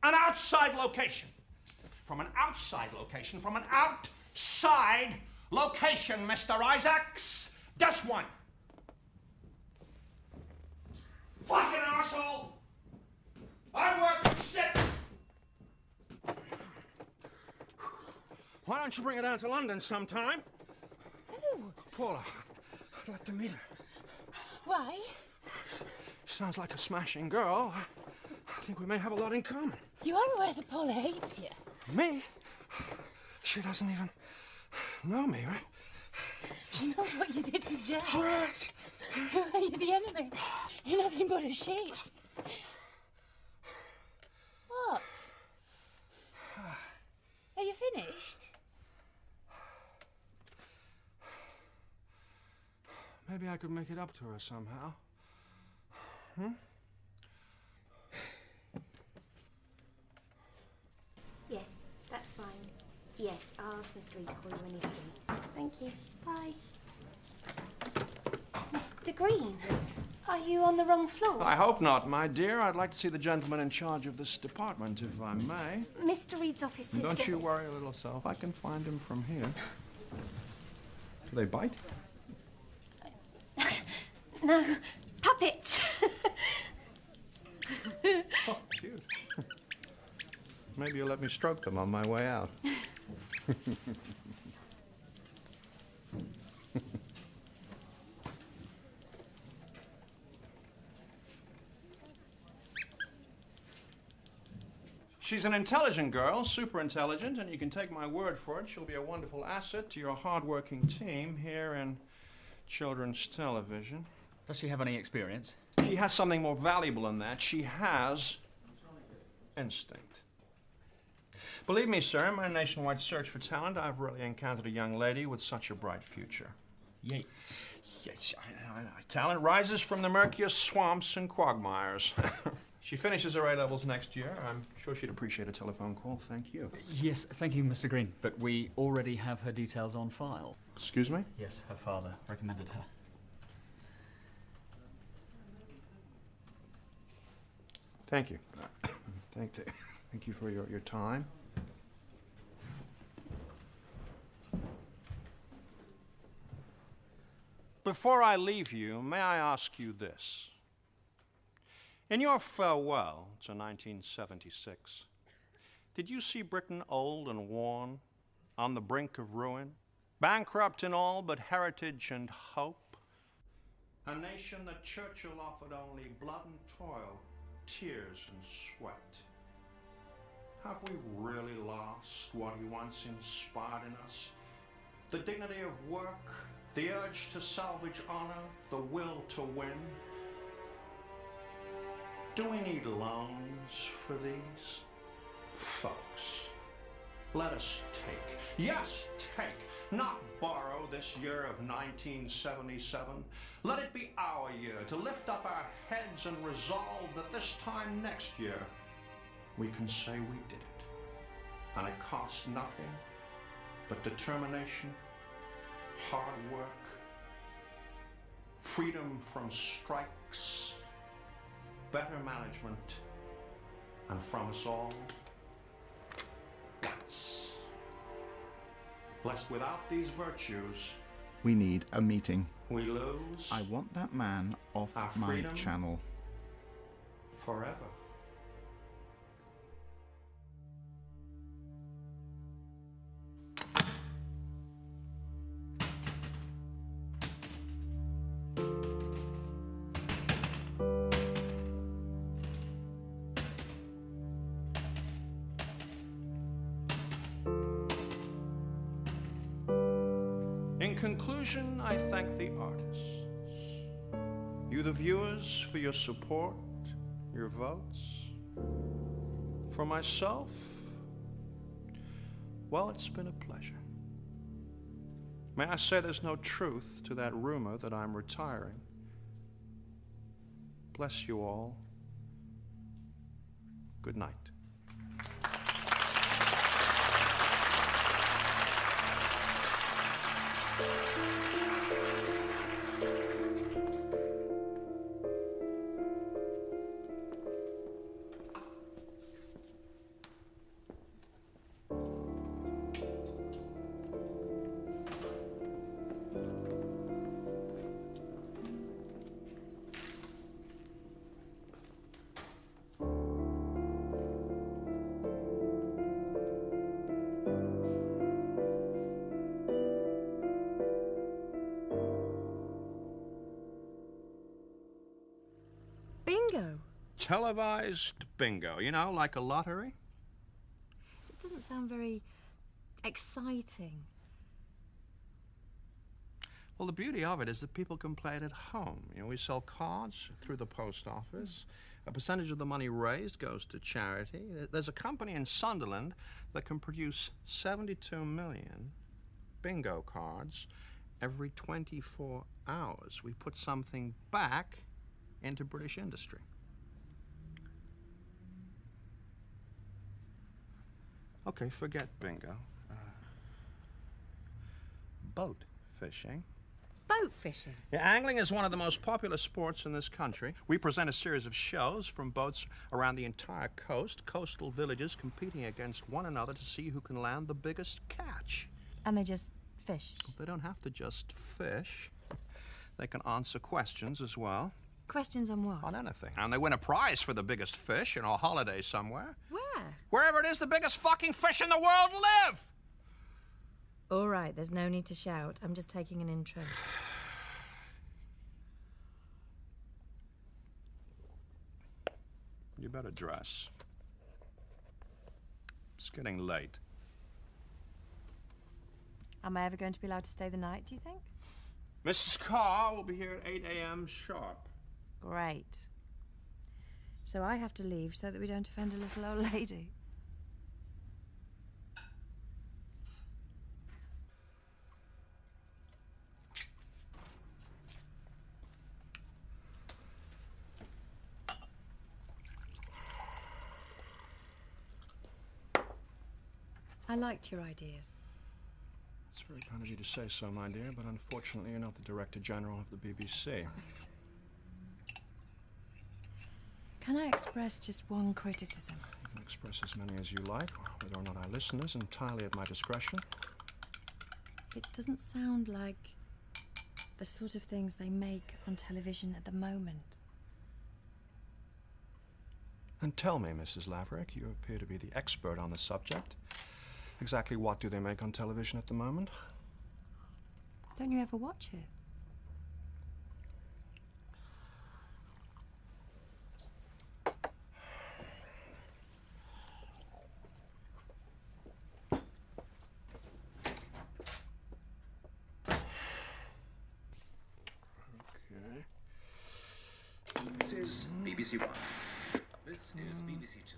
an outside location. From an outside location. From an outside location, Mr. Isaacs. Just one. Fucking arsehole! I work shit! Why don't you bring her down to London sometime? Who? Paula. I'd like to meet her. Why? She sounds like a smashing girl. I think we may have a lot in common. You are aware that Paula hates you. Me? She doesn't even know me, right? She knows what you did to Jess. Right. To her, you're the enemy. You're nothing but a sheet. What? Are you finished? Maybe I could make it up to her somehow. Yes, that's fine. Yes, I'll ask Mr. E to call you when he's free. Thank you. Bye. Mr. Green, are you on the wrong floor? I hope not, my dear. I'd like to see the gentleman in charge of this department, if I may. Mr. Reed's office is Don't just... you worry, little self. I can find him from here. Do they bite? No, puppets. Oh, cute. Maybe you'll let me stroke them on my way out. She's an intelligent girl, super intelligent, and you can take my word for it, she'll be a wonderful asset to your hard-working team here in children's television. Does she have any experience? She has something more valuable than that. She has instinct. Believe me, sir, in my nationwide search for talent, I've rarely encountered a young lady with such a bright future. Yates. Yes, talent rises from the murkiest swamps and quagmires. She finishes her A-levels next year. I'm sure she'd appreciate a telephone call. Thank you. Yes, thank you, Mr. Green. But we already have her details on file. Excuse me? Yes, her father recommended her. Thank you. Thank you for your time. Before I leave you, may I ask you this? In your farewell to 1976, did you see Britain old and worn, on the brink of ruin, bankrupt in all but heritage and hope? A nation that Churchill offered only blood and toil, tears and sweat. Have we really lost what he once inspired in us? The dignity of work, the urge to salvage honor, the will to win? Do we need loans for these? Folks, let us take, yes, take, not borrow this year of 1977. Let it be our year to lift up our heads and resolve that this time next year we can say we did it. And it costs nothing but determination, hard work, freedom from strikes, better management, and from us all, guts. Lest without these virtues, we need a meeting. we lose I want that man off our my freedom channel. forever. In conclusion, I thank the artists, you the viewers, for your support, your votes. For myself, well, it's been a pleasure. May I say there's no truth to that rumor that I'm retiring. Bless you all. Good night. Bingo. Televised bingo, you know, like a lottery. It doesn't sound very exciting. Well, the beauty of it is that people can play it at home. You know, we sell cards through the post office. A percentage of the money raised goes to charity. There's a company in Sunderland that can produce 72 million bingo cards every 24 hours. We put something back into British industry. Okay, forget bingo. Boat fishing. Boat fishing? Yeah, angling is one of the most popular sports in this country. We present a series of shows from boats around the entire coast, coastal villages competing against one another to see who can land the biggest catch. And they just fish? They don't have to just fish. They can answer questions as well. Questions on what? On anything. And they win a prize for the biggest fish in a holiday somewhere. Where? Wherever it is the biggest fucking fish in the world live! All right, there's no need to shout. I'm just taking an interest. You better dress. It's getting late. Am I ever going to be allowed to stay the night, do you think? Mrs. Carr will be here at 8 a.m. sharp. Great. So I have to leave so that we don't offend a little old lady. I liked your ideas. It's very kind of you to say so, my dear, but unfortunately you're not the Director General of the BBC. Can I express just one criticism? You can express as many as you like, whether or not I listen is entirely at my discretion. It doesn't sound like the sort of things they make on television at the moment. And tell me, Mrs. Laverick, you appear to be the expert on the subject. Exactly what do they make on television at the moment? Don't you ever watch it? Okay. This is BBC One. This is BBC Two.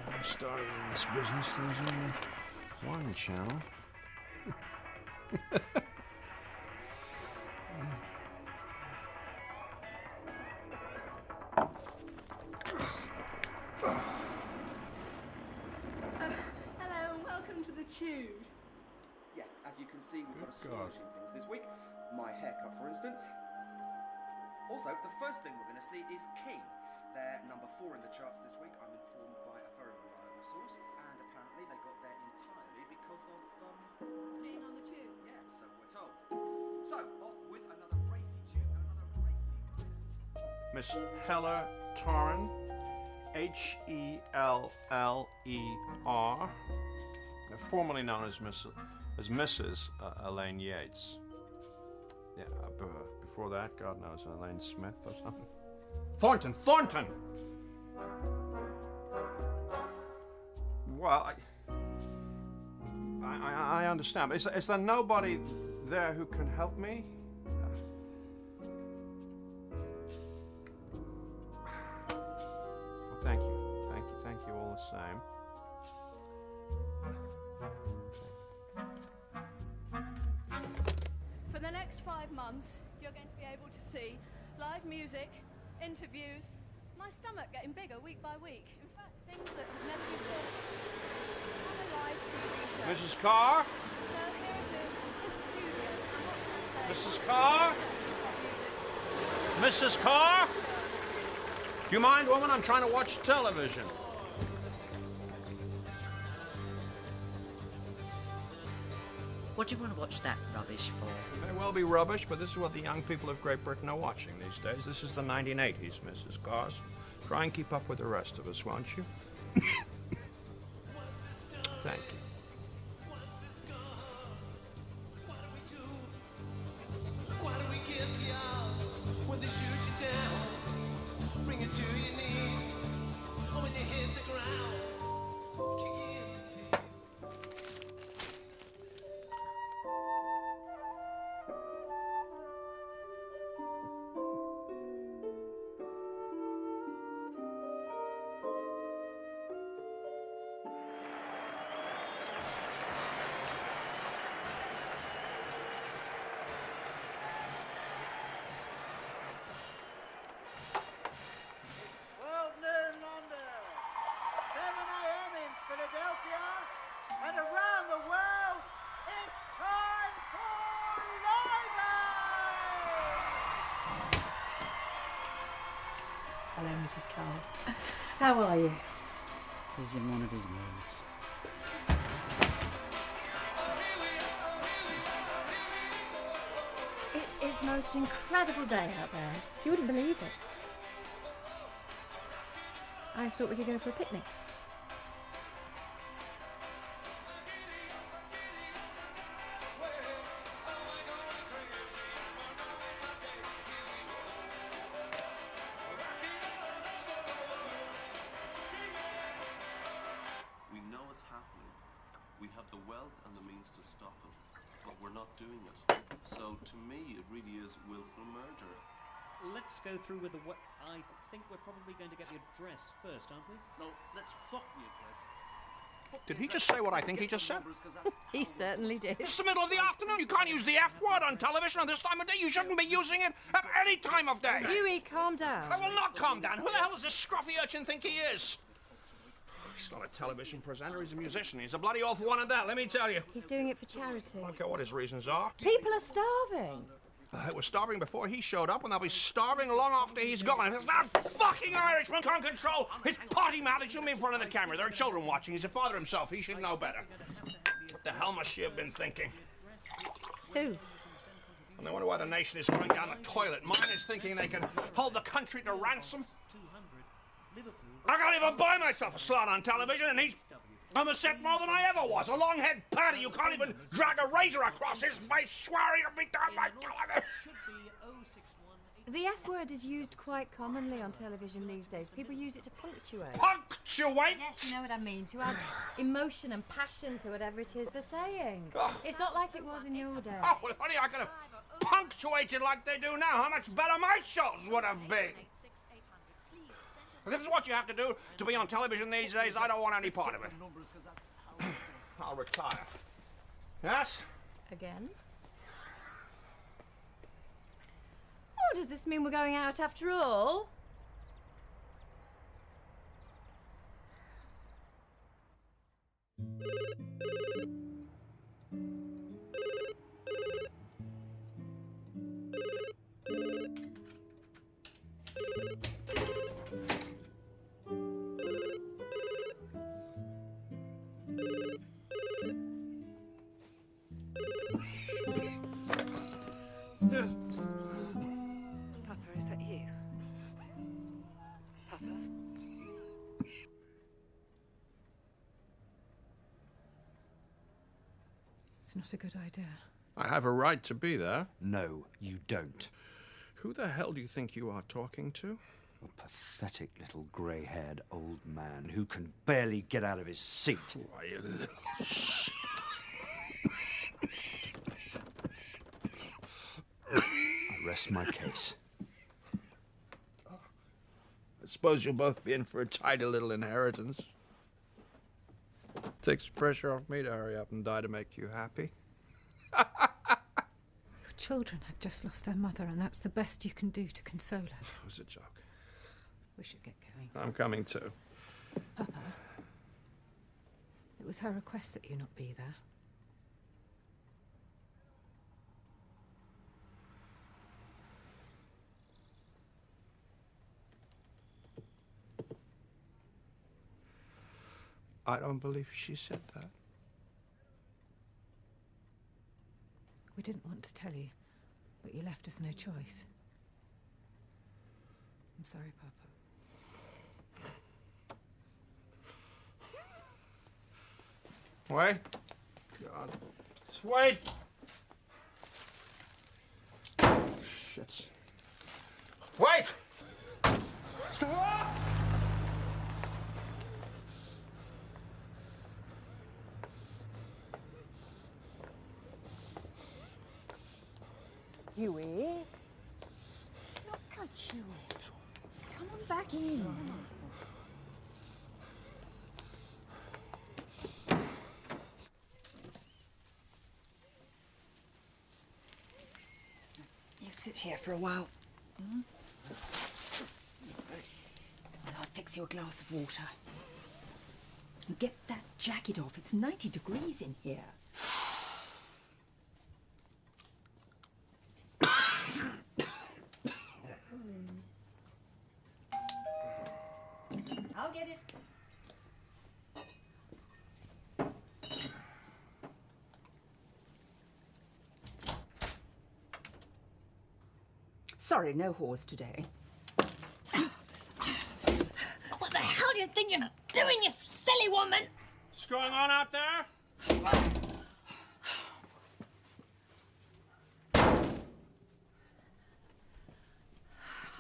I started in this business, there was only one channel. Hello and welcome to the Tube. Yeah, as you can see, we've got Good God. astonishing things this week. My haircut, for instance. Also, the first thing we're going to see is King. They're number 4 in the charts this week, I'm informed by a very reliable source, and apparently they got there entirely because of, Being on the Tube. yeah, so we're told. So, off with another racy tune and another racy... Miss Heller Torren, H-E-L-L-E-R, formerly known as Mrs. Elaine Yates. Yeah, before that, God knows, Elaine Smith or something. Thornton! Well, I understand, but is there nobody there who can help me? Well, thank you all the same. For the next 5 months, you're going to be able to see live music, interviews, my stomach getting bigger week by week. In fact, things that have never before. On a live TV show. Mrs. Carr? So here it is, the studio. And what can I say? Mrs. Carr? Mrs. Carr? Do you mind, woman? I'm trying to watch television. What do you want to watch that rubbish for? It may well be rubbish, but this is what the young people of Great Britain are watching these days. This is the 1980s, Mrs. Goss. Try and keep up with the rest of us, won't you? Thank you. Mrs. Carroll. How are you? He's in one of his moods. It is the most incredible day out there. You wouldn't believe it. I thought we could go for a picnic. We know it's happening. We have the wealth and the means to stop it, but we're not doing it. So to me, it really is willful murder. Let's go through with the what. I think we're probably going to get the address first, aren't we? No, let's fuck the address. Did he just say what I think he just said? He certainly did. It's the middle of the afternoon. You can't use the F word on television at this time of day. You shouldn't be using it at any time of day. Hughie, calm down. I will not calm down. Who the hell does this scruffy urchin think he is? He's not a television presenter. He's a musician. He's a bloody awful one at that, let me tell you. He's doing it for charity. I don't care what his reasons are. People are starving. They were starving before he showed up, and they'll be starving long after he's gone. If that fucking Irishman can't control his potty mouth, he shouldn't be in front of the camera. There are children watching. He's a father himself. He should know better. What the hell must she have been thinking? Who? And I wonder why the nation is going down the toilet. Mine is thinking they can hold the country to ransom. I can't even buy myself a slot on television, and I'm a set more than I ever was. A long-head patty. You can't even drag a razor across his face, swearing to be done by television. The F word is used quite commonly on television these days. People use it to punctuate. Punctuate? Yes, you know what I mean. To add emotion and passion to whatever it is they're saying. It's not like it was in your day. Oh, well, honey, I could have punctuated like they do now. How much better my shows would have been. If this is what you have to do to be on television these days, I don't want any part of it. I'll retire. Yes? Again? Oh, does this mean we're going out after all? Papa, is that you? Papa? It's not a good idea. I have a right to be there. No, you don't. Who the hell do you think you are talking to? A pathetic little grey-haired old man who can barely get out of his seat. Why, you little I rest my case. I suppose you'll both be in for a tidy little inheritance. Takes pressure off me to hurry up and die to make you happy. Your children have just lost their mother, and that's the best you can do to console her. It was a joke. We should get going. I'm coming too. Papa, it was her request that you not be there. I don't believe she said that. We didn't want to tell you, but you left us no choice. I'm sorry, Papa. Wait. God. Just wait. Shit. Wait! Hughie? Look at you. Come on back in. You sit here for a while. Hmm? And I'll fix you a glass of water. And get that jacket off. It's 90 degrees in here. Sorry, no whores today. What the hell do you think you're doing, you silly woman? What's going on out there?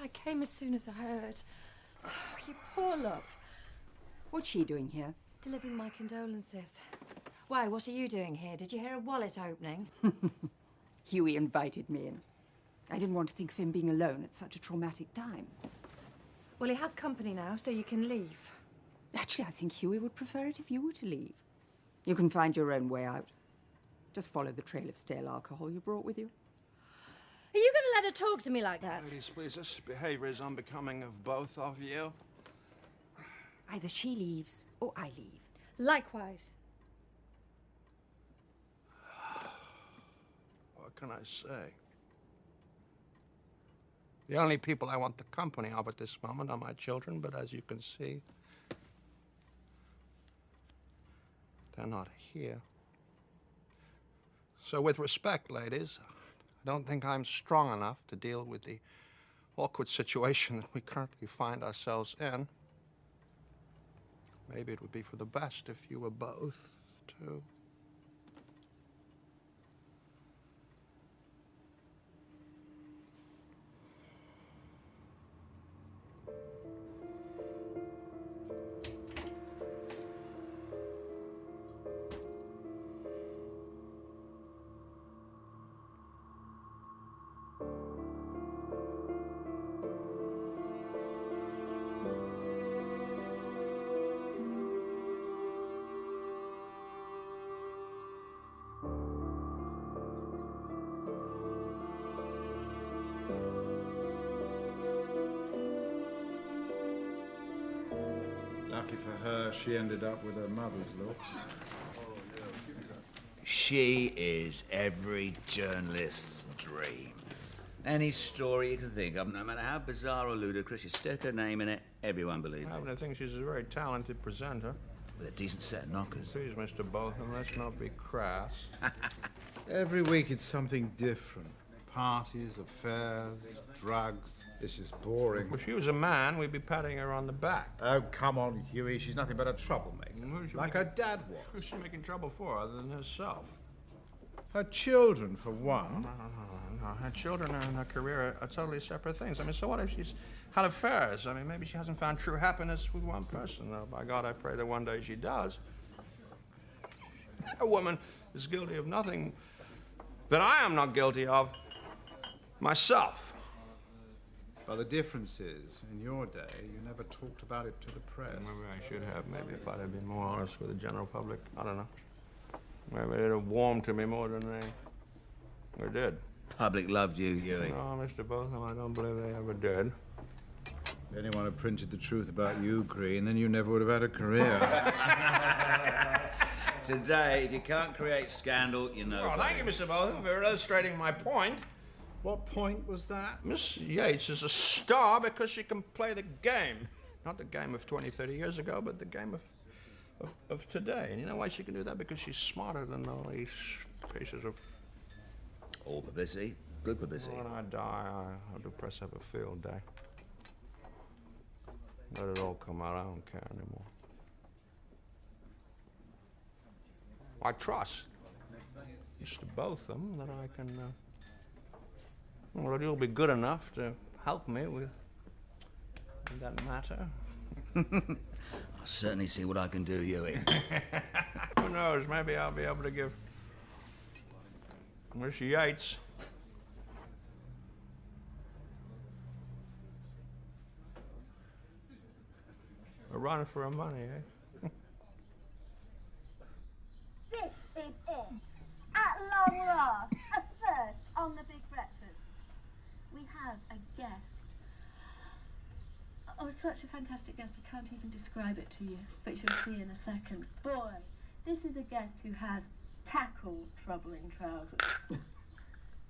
I came as soon as I heard. Oh, you poor love. What's she doing here? Delivering my condolences. Why, what are you doing here? Did you hear a wallet opening? Hughie invited me in. I didn't want to think of him being alone at such a traumatic time. Well, he has company now, so you can leave. Actually, I think Hughie would prefer it if you were to leave. You can find your own way out. Just follow the trail of stale alcohol you brought with you. Are you going to let her talk to me like that? Ladies, please, this behavior is unbecoming of both of you. Either she leaves or I leave. Likewise. What can I say? The only people I want the company of at this moment are my children, but as you can see, they're not here. So with respect, ladies, I don't think I'm strong enough to deal with the awkward situation that we currently find ourselves in. Maybe it would be for the best if you were both to... Lucky for her, she ended up with her mother's looks. She is every journalist's dream. Any story you can think of, no matter how bizarre or ludicrous, you stick her name in it, everyone believes I happen it. to think she's a very talented presenter. With a decent set of knockers. Please, Mr. Botham, let's not be crass. Every week it's something different. Parties, affairs, drugs. It's just boring. If she was a man, we'd be patting her on the back. Oh, come on, Hughie. She's nothing but a troublemaker. Like her dad was. Who's she making trouble for other than herself? Her children, for one. No. Her children and her career are totally separate things. I mean, so what if she's had affairs? I mean, maybe she hasn't found true happiness with one person. By God, I pray that one day she does. A woman is guilty of nothing that I am not guilty of myself. But the difference is, in your day, you never talked about it to the press. Maybe I should have. Maybe if I'd have been more honest with the general public. I don't know. Maybe it'd have warmed to me more than they did. Public loved you, Hughie. No, Mr. Botham, I don't believe they ever did. If anyone had printed the truth about you, Green, then you never would have had a career. Today, if you can't create scandal, you know. Oh, thank you, Mr. Botham, for illustrating my point. What point was that? Miss Yates is a star because she can play the game. Not the game of 20, 30 years ago, but the game of today. And you know why she can do that? Because she's smarter than all these pieces of... All publicity, good publicity. When I die, I hope the press have a field day. Let it all come out. I don't care anymore. I trust Mr. Botham that I can... well, you'll be good enough to help me with that matter. I'll certainly see what I can do, Hughie. Who knows? Maybe I'll be able to give Miss Yates a run for her money, eh? This is it. At long last, a first on the Big Breakfast. We have a guest. Oh, such a fantastic guest. I can't even describe it to you, but you'll see in a second. Boy, this is a guest who has tackle troubling trousers.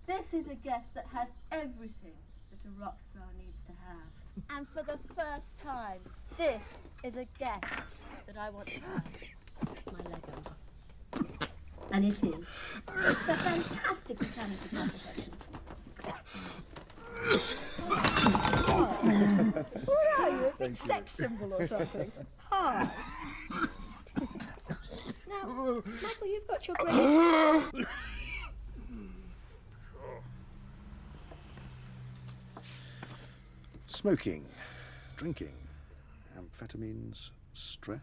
This is a guest that has everything that a rock star needs to have. And for the first time, this is a guest that I want to have my leg over. And it is. It's the fantastic mechanical complications. What are you, a big sex symbol or something? Hi. Now, Michael, you've got your great... Smoking, drinking, amphetamines, stress.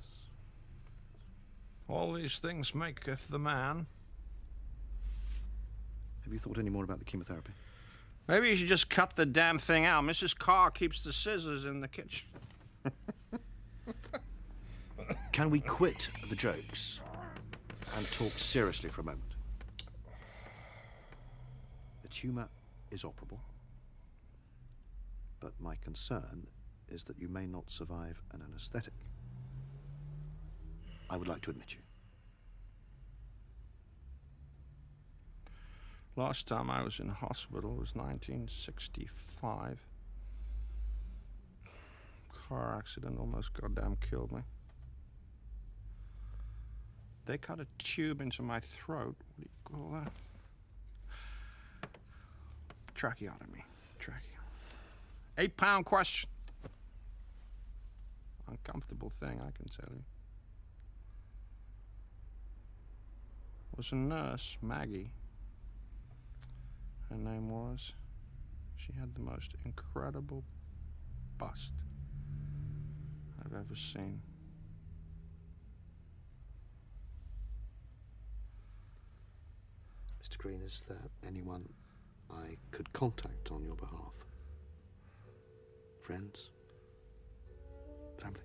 All these things maketh the man. Have you thought any more about the chemotherapy? Maybe you should just cut the damn thing out. Mrs. Carr keeps the scissors in the kitchen. Can we quit the jokes and talk seriously for a moment? The tumour is operable, but my concern is that you may not survive an anaesthetic. I would like to admit you. Last time I was in hospital was 1965. Car accident almost goddamn killed me. They cut a tube into my throat. What do you call that? Tracheotomy. 8-pound question. Uncomfortable thing, I can tell you. It was a nurse, Maggie. Her name was. She had the most incredible bust I've ever seen. Mr. Green, is there anyone I could contact on your behalf? Friends? Family?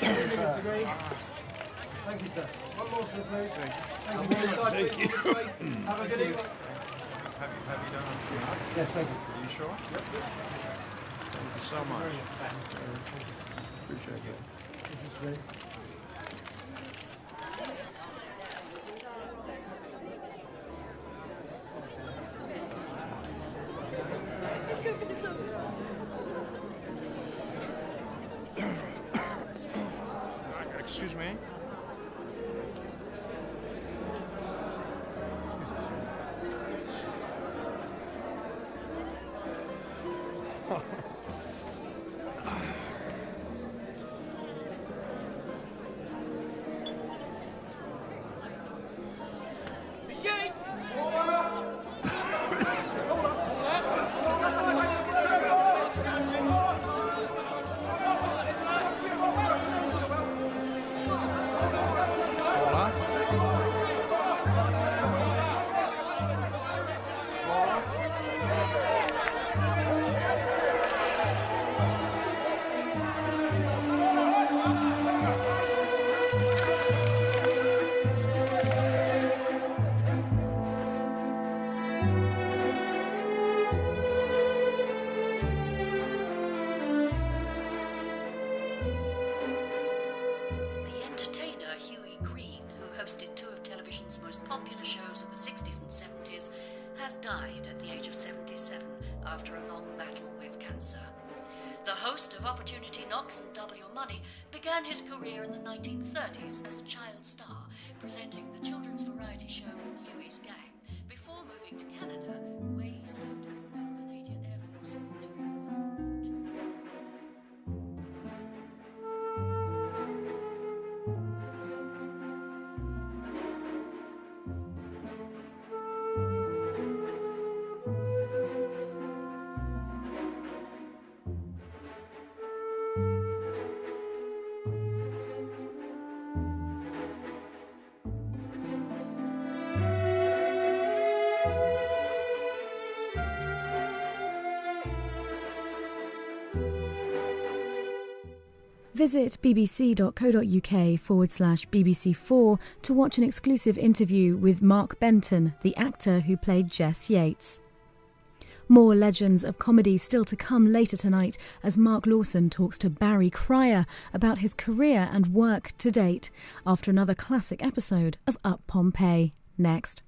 Mr. Green. Thank you, sir. One more, sir, please. Thank you very much. Thank you. Have a good evening. Have you done it? Yes, thank you. Are you sure? Yep. Thank you so much. Appreciate it. Mrs. Green. Excuse me? The entertainer Hughie Green, who hosted two of television's most popular shows of the 60s and 70s, has died at the age of 77 after a long battle with cancer. The host of Opportunity Knocks and Double Your Money began his career in the 1930s as a child star, presenting the children's variety show Hughie's Gang, before moving to Canada, where he served in the Royal Canadian Air Force during World War II. Visit bbc.co.uk/BBC4 to watch an exclusive interview with Mark Benton, the actor who played Jess Yates. More legends of comedy still to come later tonight as Mark Lawson talks to Barry Cryer about his career and work to date after another classic episode of Up Pompeii. Next.